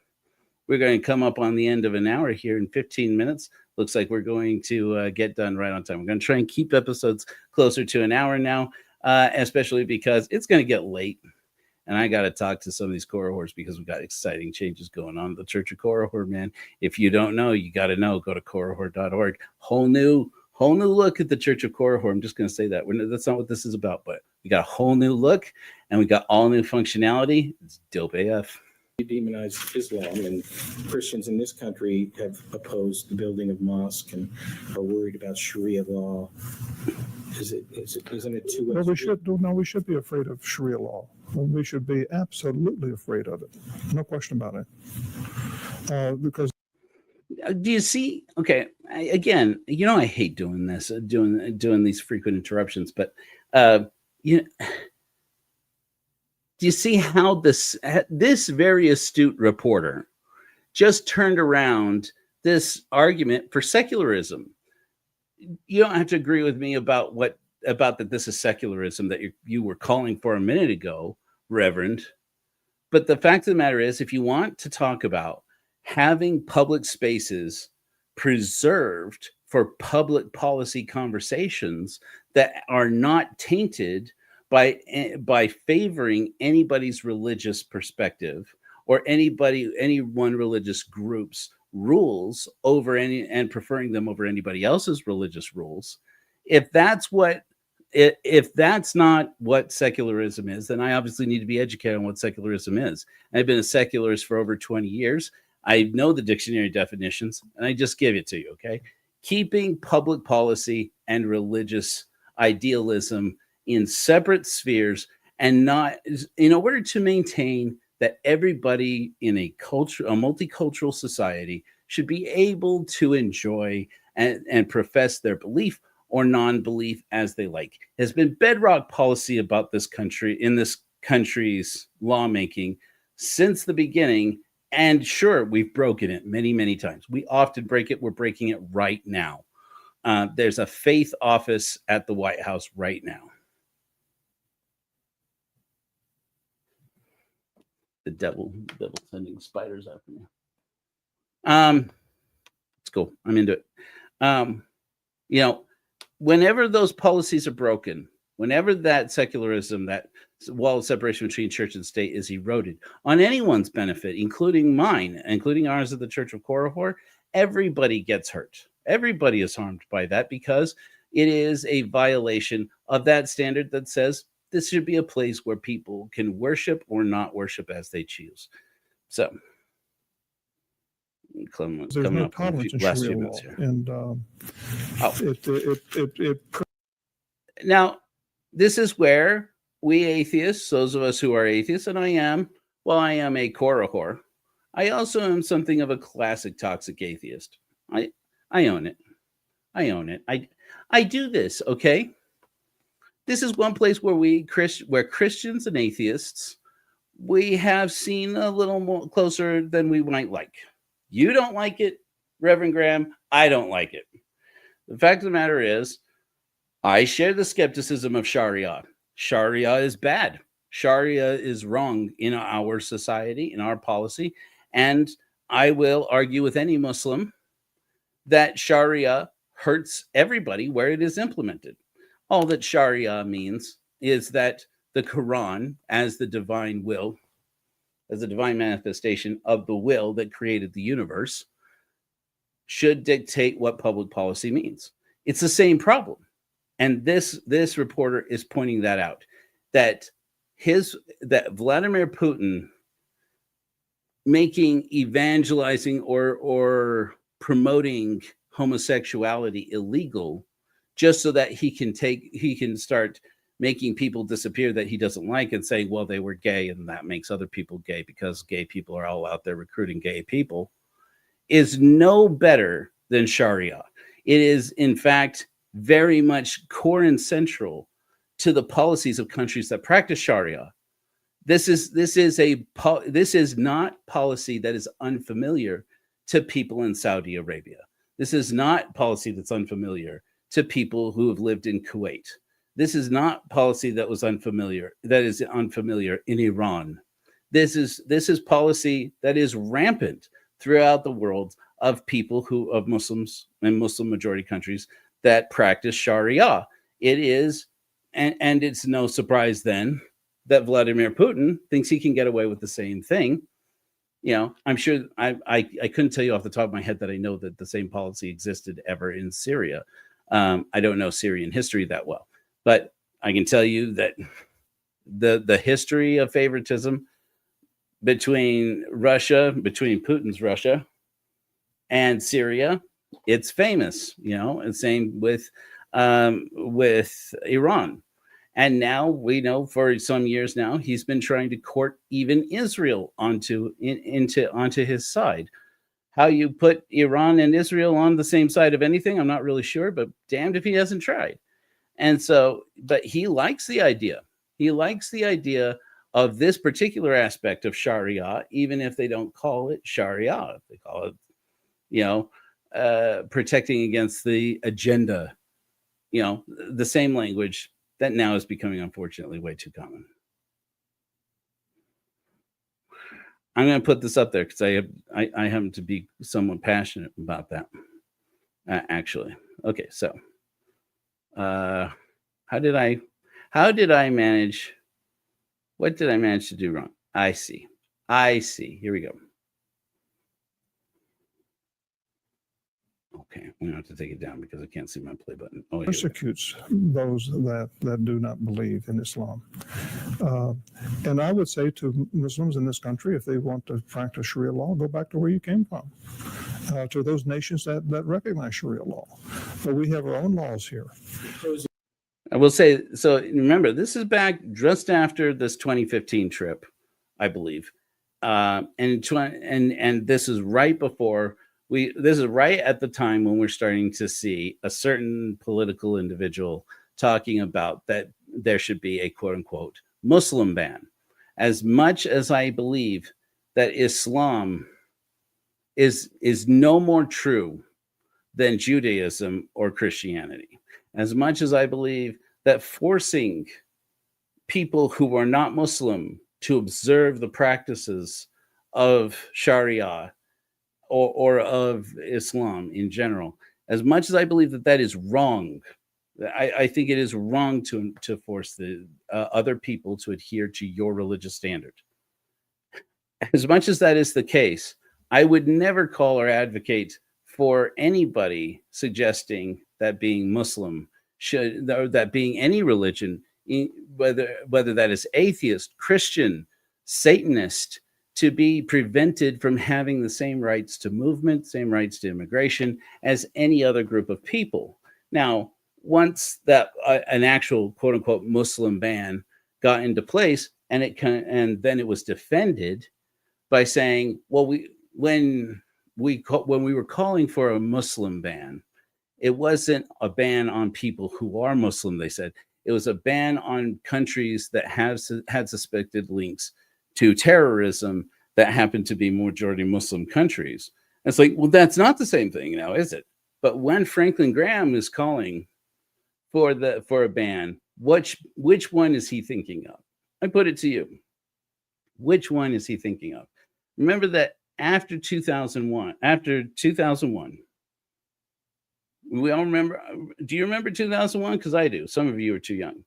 We're going to come up on the end of an hour here in 15 minutes. Looks like we're going to get done right on time. We're going to try and keep episodes closer to an hour now, especially because it's going to get late. And I got to talk to some of these Korihors because we've got exciting changes going on in the Church of Korihor, man. If you don't know, you got to know. Go to korihor.org. Whole new look at the Church of Korihor. I'm just going to say that. That's not what this is about, but we got a whole new look and we got all new functionality. It's dope AF. Demonize Islam, and Christians in this country have opposed the building of mosques and are worried about Sharia law. Isn't it too well, we should be afraid of Sharia law. We should be absolutely afraid of it. No question about it. Because do you see? Okay, again, I hate doing this, doing these frequent interruptions, but do you see how this very astute reporter just turned around this argument for secularism? You don't have to agree with me about that this is secularism that you were calling for a minute ago, Reverend. But the fact of the matter is, if you want to talk about having public spaces preserved for public policy conversations that are not tainted by favoring anybody's religious perspective or any one religious group's rules over and preferring them over anybody else's religious rules, if that's not what secularism is, then I obviously need to be educated on what secularism is. I've been a secularist for over 20 years. I know the dictionary definitions, and I just give it to you, okay? Keeping public policy and religious idealism in separate spheres, and not in order to maintain that everybody in a multicultural society should be able to enjoy and profess their belief or non-belief as they like. It has been bedrock policy about this country, in this country's lawmaking since the beginning. And sure, we've broken it many, many times. We often break it. We're breaking it right now. There's a faith office at the White House right now. The devil sending spiders after me. It's cool. I'm into it. Whenever those policies are broken, whenever that secularism, that wall of separation between church and state is eroded on anyone's benefit, including mine, including ours at the Church of Korihor, everybody gets hurt. Everybody is harmed by that because it is a violation of that standard that says this should be a place where people can worship or not worship as they choose. So, there's no tolerance in Sharia law, and now this is where we atheists, those of us who are atheists, and I am a Korahor, I also am something of a classic toxic atheist. I own it. I own it. I do this, okay? This is one place where where Christians and atheists, we have seen a little more closer than we might like. You don't like it, Reverend Graham. I don't like it. The fact of the matter is, I share the skepticism of Sharia. Sharia is bad. Sharia is wrong in our society, in our policy. And I will argue with any Muslim that Sharia hurts everybody where it is implemented. All that Sharia means is that the Quran, as the divine will, as a divine manifestation of the will that created the universe, should dictate what public policy means. It's the same problem. And this reporter is pointing that out, that Vladimir Putin making evangelizing or promoting homosexuality illegal just so that he can start making people disappear that he doesn't like and saying, well, they were gay and that makes other people gay because gay people are all out there recruiting gay people, is no better than Sharia. It is, in fact, very much core and central to the policies of countries that practice Sharia. This is not policy that is unfamiliar to people in Saudi Arabia. This is not policy that's unfamiliar to people who have lived in Kuwait. This is not policy that is unfamiliar in Iran. This is policy that is rampant throughout the world of Muslims and Muslim majority countries that practice Sharia. It is, and it's no surprise then that Vladimir Putin thinks he can get away with the same thing. You know, I'm sure I couldn't tell you off the top of my head that I know that the same policy existed ever in Syria. I don't know Syrian history that well, but I can tell you that the history of favoritism between Putin's Russia and Syria, it's famous, you know, and same with Iran. And now we know for some years now, he's been trying to court even Israel onto his side. How you put Iran and Israel on the same side of anything, I'm not really sure, but damned if he hasn't tried. And so, but he likes the idea. He likes the idea of this particular aspect of Sharia, even if they don't call it Sharia. They call it, you know, protecting against the agenda, you know, the same language that now is becoming, unfortunately, way too common. I'm going to put this up there because I happen to be somewhat passionate about that, actually. Okay, so how did I manage? What did I manage to do wrong? I see. Here we go. Okay, I'm going to have to take it down because I can't see my play button. Oh, persecutes those that do not believe in Islam. And I would say to Muslims in this country, if they want to practice Sharia law, go back to where you came from, to those nations that recognize Sharia law. But we have our own laws here. I will say, so remember, this is back just after this 2015 trip, I believe. And this is right before this is right at the time when we're starting to see a certain political individual talking about that there should be a quote unquote Muslim ban. As much as I believe that Islam is no more true than Judaism or Christianity, as much as I believe that forcing people who are not Muslim to observe the practices of Sharia or of Islam in general, as much as I believe that that is wrong, I think it is wrong to force the other people to adhere to your religious standard. As much as that is the case, I would never call or advocate for anybody suggesting that being Muslim should, or that being any religion, whether that is atheist, Christian, Satanist, to be prevented from having the same rights to movement, same rights to immigration as any other group of people. Now, once that an actual quote unquote Muslim ban got into place, and then it was defended by saying, well, when we were calling for a Muslim ban, it wasn't a ban on people who are Muslim, they said. It was a ban on countries that had suspected links to terrorism that happened to be majority Muslim countries. And it's like, well, that's not the same thing now, is it? But when Franklin Graham is calling for a ban, which one is he thinking of? I put it to you. Which one is he thinking of? Remember that after 2001, we all remember. Do you remember 2001? Because I do. Some of you are too young,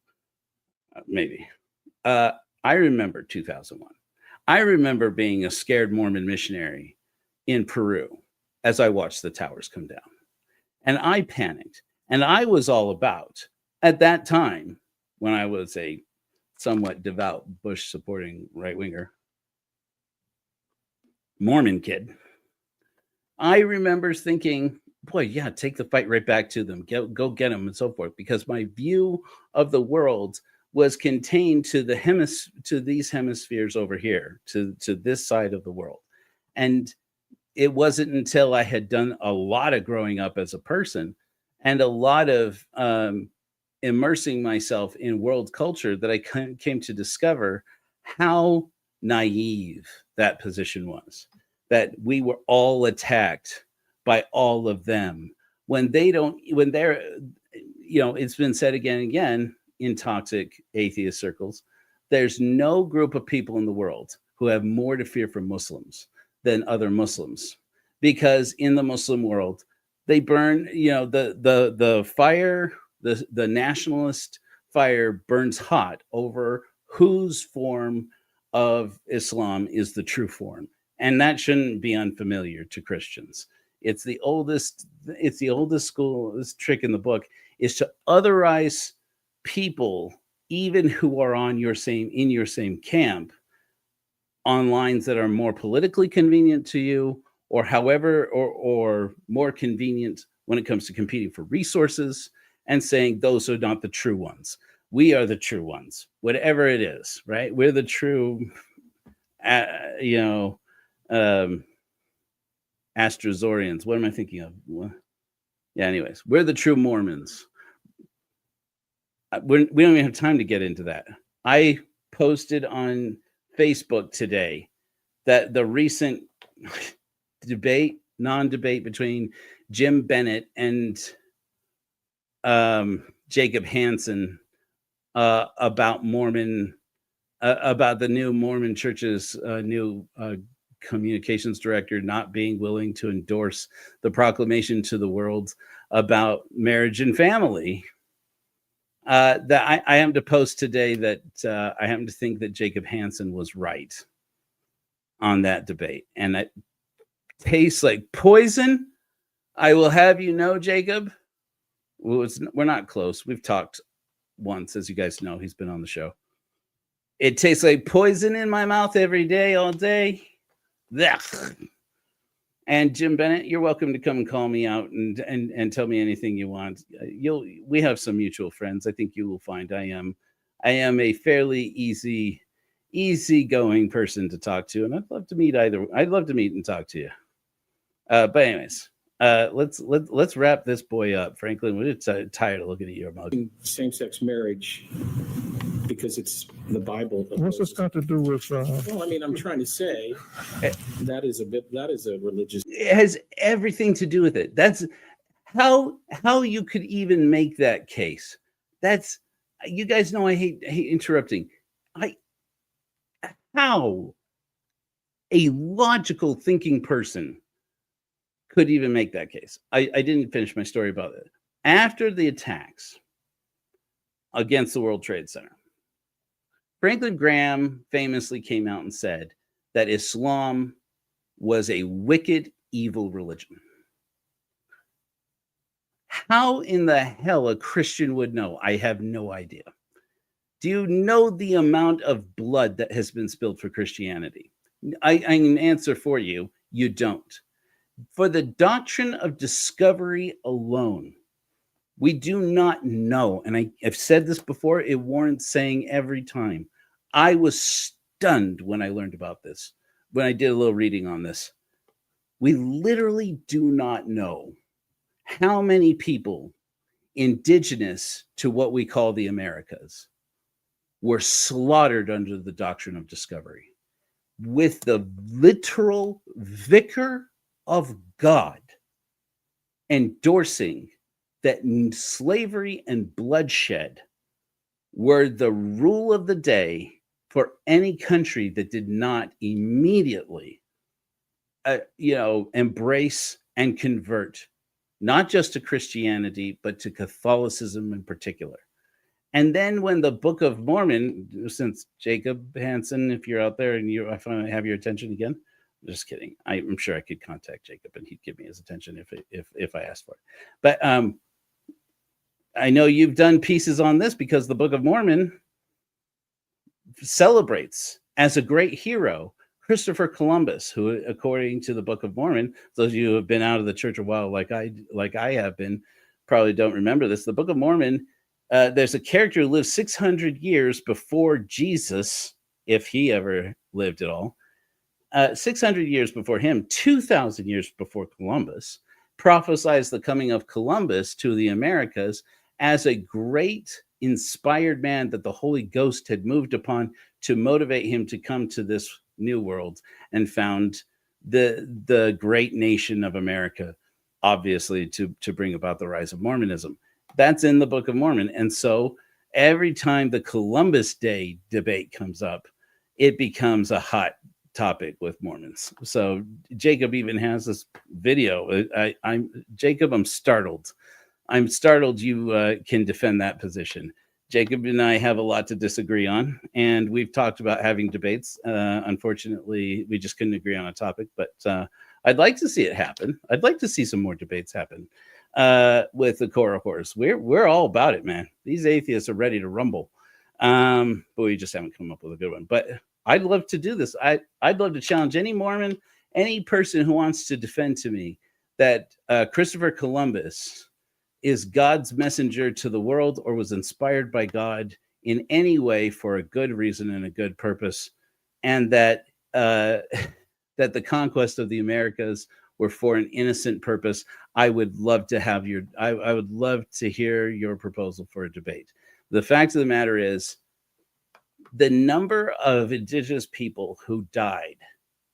maybe. I remember 2001. I remember being a scared Mormon missionary in Peru as I watched the towers come down. And I panicked. And I was all about, at that time, when I was a somewhat devout Bush-supporting right-winger Mormon kid, I remember thinking, boy, yeah, take the fight right back to them. Go get them and so forth. Because my view of the world was contained to these hemispheres over here, to this side of the world. And it wasn't until I had done a lot of growing up as a person and a lot of immersing myself in world culture that I came to discover how naive that position was, that we were all attacked by all of them when they're, it's been said again and again in toxic atheist circles, there's no group of people in the world who have more to fear from Muslims than other Muslims, because in the Muslim world, they burn, the fire, the nationalist fire burns hot over whose form of Islam is the true form. And that shouldn't be unfamiliar to Christians. It's the oldest school, this trick in the book is to otherize people, even who are in your same camp, on lines that are more politically convenient to you, or however, or more convenient when it comes to competing for resources, and saying those are not the true ones. We are the true ones, whatever it is, right? We're the true, Astrozorians. What am I thinking of? Yeah, anyways, we're the true Mormons. We don't even have time to get into that. I posted on Facebook today that the recent non-debate between Jim Bennett and Jacob Hansen about the new Mormon Church's new communications director not being willing to endorse the proclamation to the world about marriage and family. That I am to post today that I happen to think that Jacob Hansen was right on that debate, and it tastes like poison. I will have you know, Jacob, we're not close. We've talked once, as you guys know. He's been on the show. It tastes like poison in my mouth every day, all day. Blech. And Jim Bennett, you're welcome to come and call me out and tell me anything you want. We have some mutual friends. I think you will find I am a fairly easygoing person to talk to, and I'd love to meet and talk to you. But anyways, let's wrap this boy up, Franklin. We're tired of looking at your mug. Same-sex marriage, because it's the Bible. What's this got to do with? Well, I mean, I'm trying to say that is a religious. It has everything to do with it. That's how you could even make that case. That's, you guys know I hate interrupting. How a logical thinking person could even make that case. I didn't finish my story about it. After the attacks against the World Trade Center, Franklin Graham famously came out and said that Islam was a wicked, evil religion. How in the hell a Christian would know? I have no idea. Do you know the amount of blood that has been spilled for Christianity? I can answer for you. You don't. For the doctrine of discovery alone, We do not know. And I've said this before, it warrants saying every time. I was stunned when I learned about this, when I did a little reading on this. We literally do not know how many people indigenous to what we call the Americas were slaughtered under the doctrine of discovery, with the literal vicar of God endorsing that slavery and bloodshed were the rule of the day for any country that did not immediately, embrace and convert, not just to Christianity, but to Catholicism in particular. And then when the Book of Mormon, since Jacob Hansen, if you're out there and I finally have your attention again, just kidding. I'm sure I could contact Jacob and he'd give me his attention if I asked for it. But I know you've done pieces on this because the Book of Mormon celebrates as a great hero Christopher Columbus, who, according to the Book of Mormon, those of you who have been out of the church a while, like I have been, probably don't remember this. The Book of Mormon, there's a character who lived 600 years before Jesus, if he ever lived at all. 600 years before him, 2,000 years before Columbus, prophesies the coming of Columbus to the Americas as a great inspired man that the Holy Ghost had moved upon to motivate him to come to this new world and found the great nation of America, obviously to bring about the rise of Mormonism. That's in the Book of Mormon. And so every time the Columbus Day debate comes up, it becomes a hot topic with Mormons. So Jacob even has this video. Jacob, I'm startled. I'm startled you can defend that position. Jacob and I have a lot to disagree on, and we've talked about having debates. Unfortunately, we just couldn't agree on a topic, but I'd like to see it happen. I'd like to see some more debates happen with the Korahors. We're all about it, man. These atheists are ready to rumble, but we just haven't come up with a good one. But I'd love to do this. I'd love to challenge any Mormon, any person who wants to defend to me that Christopher Columbus is God's messenger to the world or was inspired by God in any way for a good reason and a good purpose, and that that the conquest of the Americas were for an innocent purpose. I would love to have I would love to hear your proposal for a debate. The fact of the matter is, the number of indigenous people who died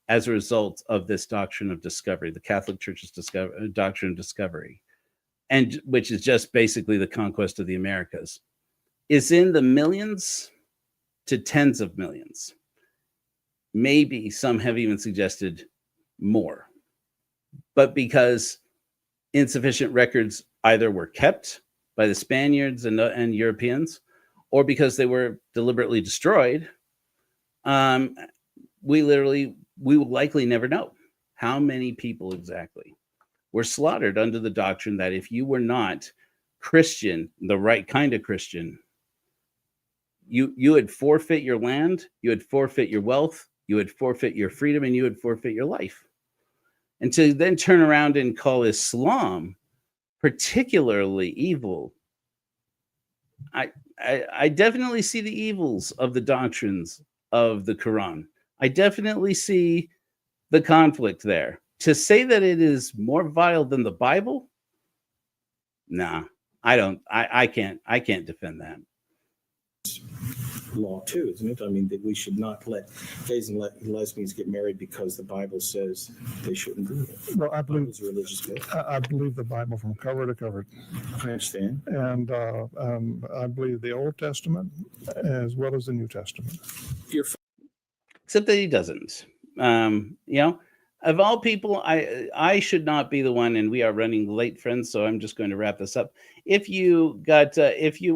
as a result of this doctrine of discovery, the Catholic Church's doctrine of discovery, and which is just basically the conquest of the Americas, is in the millions to tens of millions. Maybe some have even suggested more. But because insufficient records either were kept by the Spaniards and Europeans, or because they were deliberately destroyed, we will likely never know how many people exactly were slaughtered under the doctrine that if you were not Christian, the right kind of Christian, you would forfeit your land, you would forfeit your wealth, you would forfeit your freedom, and you would forfeit your life. And to then turn around and call Islam particularly evil, I definitely see the evils of the doctrines of the Quran. I definitely see the conflict there. To say that it is more vile than the Bible, nah, I don't. I can't defend that. Law too, isn't it? I mean, that we should not let gays and lesbians get married because the Bible says they shouldn't do it. Well, I believe it's a religious book. I believe the Bible from cover to cover. I understand. And I believe the Old Testament as well as the New Testament. Except that he doesn't. Of all people, I should not be the one, and we are running late, friends, so I'm just going to wrap this up. If you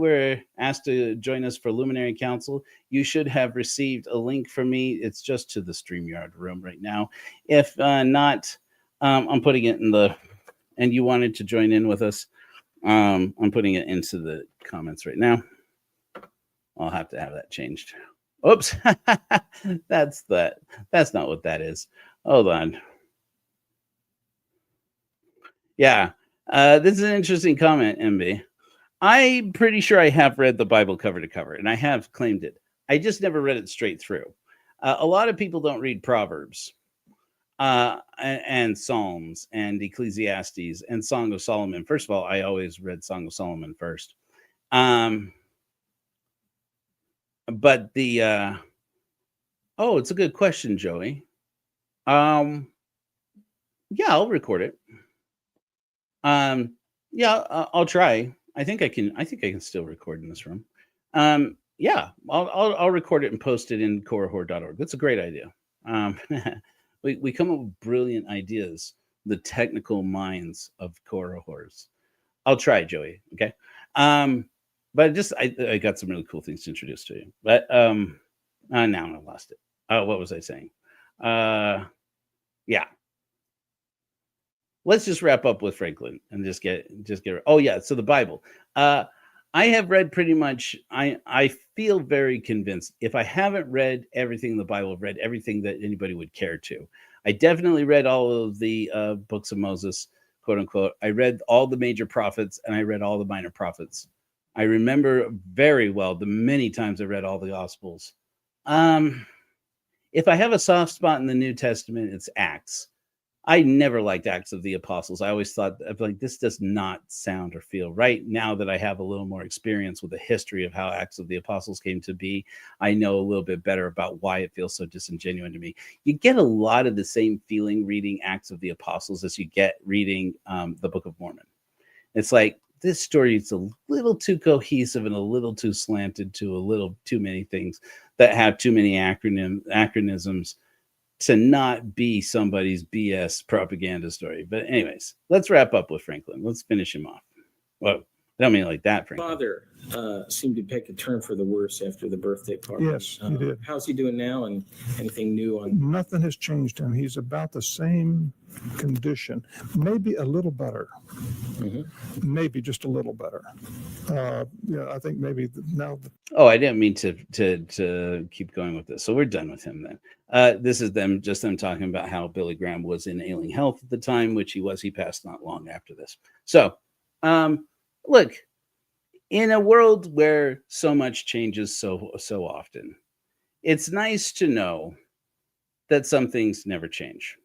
were asked to join us for Luminary Council, you should have received a link from me. It's just to the StreamYard room right now. If not, I'm putting it and you wanted to join in with us, I'm putting it into the comments right now. I'll have to have that changed. Oops, that's not what that is. Hold on. Yeah, this is an interesting comment, MB. I'm pretty sure I have read the Bible cover to cover, and I have claimed it. I just never read it straight through. A lot of people don't read Proverbs and Psalms and Ecclesiastes and Song of Solomon. First of all, I always read Song of Solomon first. But the oh, it's a good question, Joey. Yeah, I'll record it. Yeah, I'll try. I think I can still record in this room. Yeah, I'll record it and post it in korahor.org. That's a great idea. We come up with brilliant ideas, the technical minds of korahors. I'll try, Joey. Okay. But I got some really cool things to introduce to you. But now I lost it. What was I saying? Yeah. Let's just wrap up with Franklin and just get. Oh yeah, so the Bible. I have read pretty much. I feel very convinced. If I haven't read everything in the Bible, I've read everything that anybody would care to. I definitely read all of the books of Moses, quote unquote. I read all the major prophets and I read all the minor prophets. I remember very well the many times I read all the Gospels. If I have a soft spot in the New Testament, it's Acts. I never liked Acts of the Apostles. I always thought, like, this does not sound or feel right. Now that I have a little more experience with the history of how Acts of the Apostles came to be, I know a little bit better about why it feels so disingenuous to me. You get a lot of the same feeling reading Acts of the Apostles as you get reading the Book of Mormon. It's like, this story is a little too cohesive and a little too slanted to a little too many things that have too many acronyms to not be somebody's BS propaganda story. But anyways, let's wrap up with Franklin. Let's finish him off. Well, I don't mean like that, Franklin. Father seemed to take a turn for the worse after the birthday party. Yes, he did. How's he doing now, and anything new on? Nothing has changed him. He's about the same condition, maybe a little better. Mm-hmm. Maybe just a little better. Yeah, I think maybe now. Oh, I didn't mean to keep going with this. So we're done with him then. This is them talking about how Billy Graham was in ailing health at the time, which he was. He passed not long after this. So, look, in a world where so much changes so often, it's nice to know that some things never change.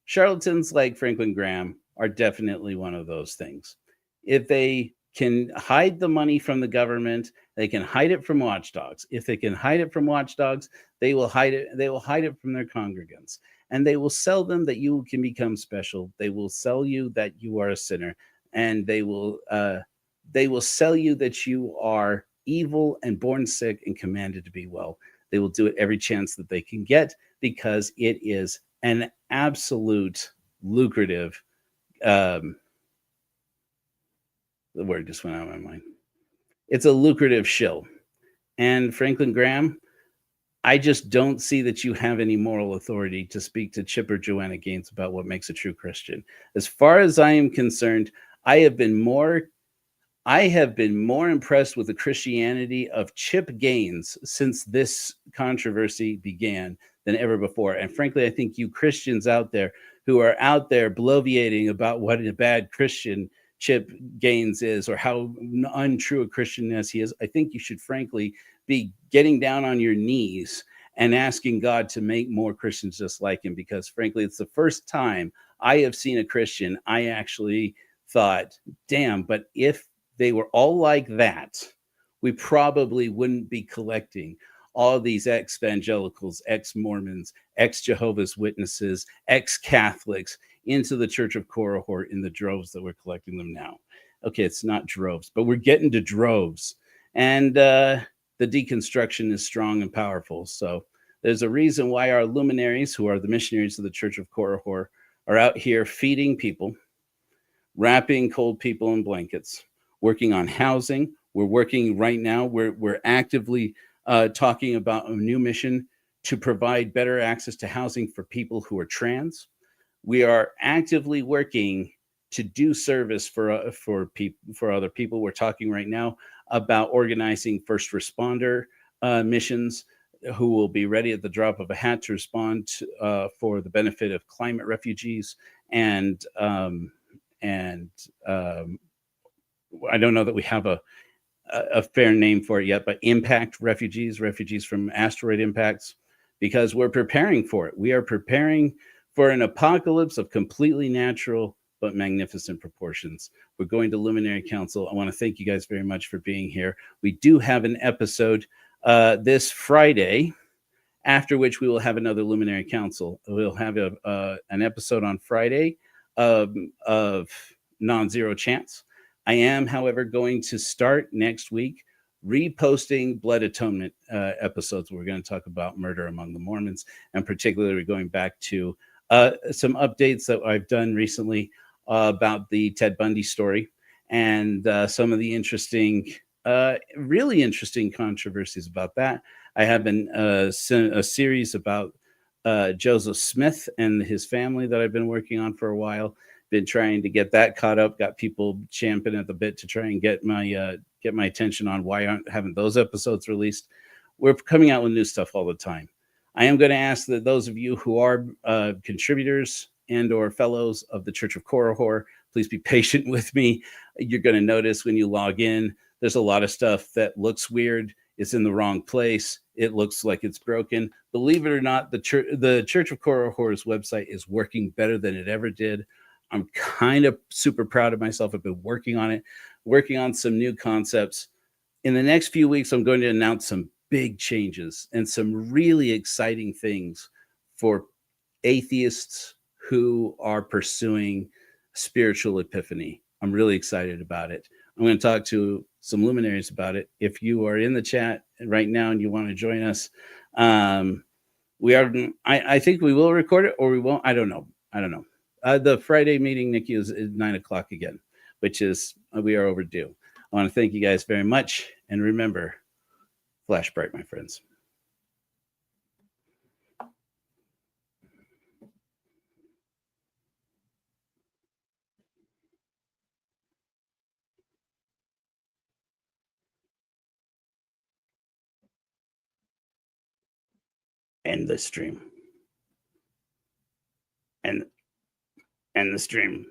Charlatans like Franklin Graham are definitely one of those things. If they can hide the money from the government, they can hide it from watchdogs. If they can hide it from watchdogs, they will hide it. They will hide it from their congregants, and they will sell them that you can become special. They will sell you that you are a sinner, and they will sell you that you are evil and born sick and commanded to be well. They will do it every chance that they can get because it is an absolute lucrative. The word just went out of my mind. It's a lucrative shill. And Franklin Graham, I just don't see that you have any moral authority to speak to Chip or Joanna Gaines about what makes a true Christian. As far as I am concerned, I have been more impressed with the Christianity of Chip Gaines since this controversy began than ever before. And frankly, I think you Christians out there who are out there bloviating about what a bad Christian Chip Gaines is or how untrue a Christian as he is, I think you should frankly be getting down on your knees and asking God to make more Christians just like him, because frankly, it's the first time I have seen a Christian I actually thought, damn, but if they were all like that, we probably wouldn't be collecting all these ex-evangelicals, ex-Mormons, ex-Jehovah's Witnesses, ex-Catholics into the Church of Korahor in the droves that we're collecting them now. Okay, it's not droves, but we're getting to droves. And the deconstruction is strong and powerful. So there's a reason why our luminaries, who are the missionaries of the Church of Korahor, are out here feeding people, wrapping cold people in blankets, working on housing. We're working right now. We're actively talking about a new mission to provide better access to housing for people who are trans. We are actively working to do service for other people. We're talking right now about organizing first responder missions who will be ready at the drop of a hat to respond for the benefit of climate refugees and I don't know that we have a fair name for it yet, but impact refugees from asteroid impacts, because we're preparing for it. We are preparing for an apocalypse of completely natural but magnificent proportions. We're going to Luminary Council. I want to thank you guys very much for being here. We do have an episode this Friday, after which we will have another Luminary Council. We'll have an episode on Friday of Non-Zero Chance. I am, however, going to start next week reposting Blood Atonement episodes. We're going to talk about murder among the Mormons, and particularly going back to some updates that I've done recently about the Ted Bundy story, and some of the interesting, really interesting controversies about that. I have been a series about Joseph Smith and his family that I've been working on for a while. Been trying to get that caught up. Got people champing at the bit to try and get my attention on why haven't those episodes released. We're coming out with new stuff all the time. I am going to ask that those of you who are contributors and or fellows of the Church of Korihor, please be patient with me. You're going to notice when you log in, there's a lot of stuff that looks weird. It's in the wrong place. It looks like it's broken. Believe it or not, the Church of Korihor's website is working better than it ever did. I'm kind of super proud of myself. I've been working on it, working on some new concepts. In the next few weeks, I'm going to announce some big changes and some really exciting things for atheists who are pursuing spiritual epiphany. I'm really excited about it. I'm going to talk to some luminaries about it. If you are in the chat right now and you want to join us, we are. I think we will record it, or we won't. I don't know. The Friday meeting, Nikki, is 9 o'clock again, which is we are overdue. I want to thank you guys very much, and remember, flash bright, my friends. End the stream. End the stream.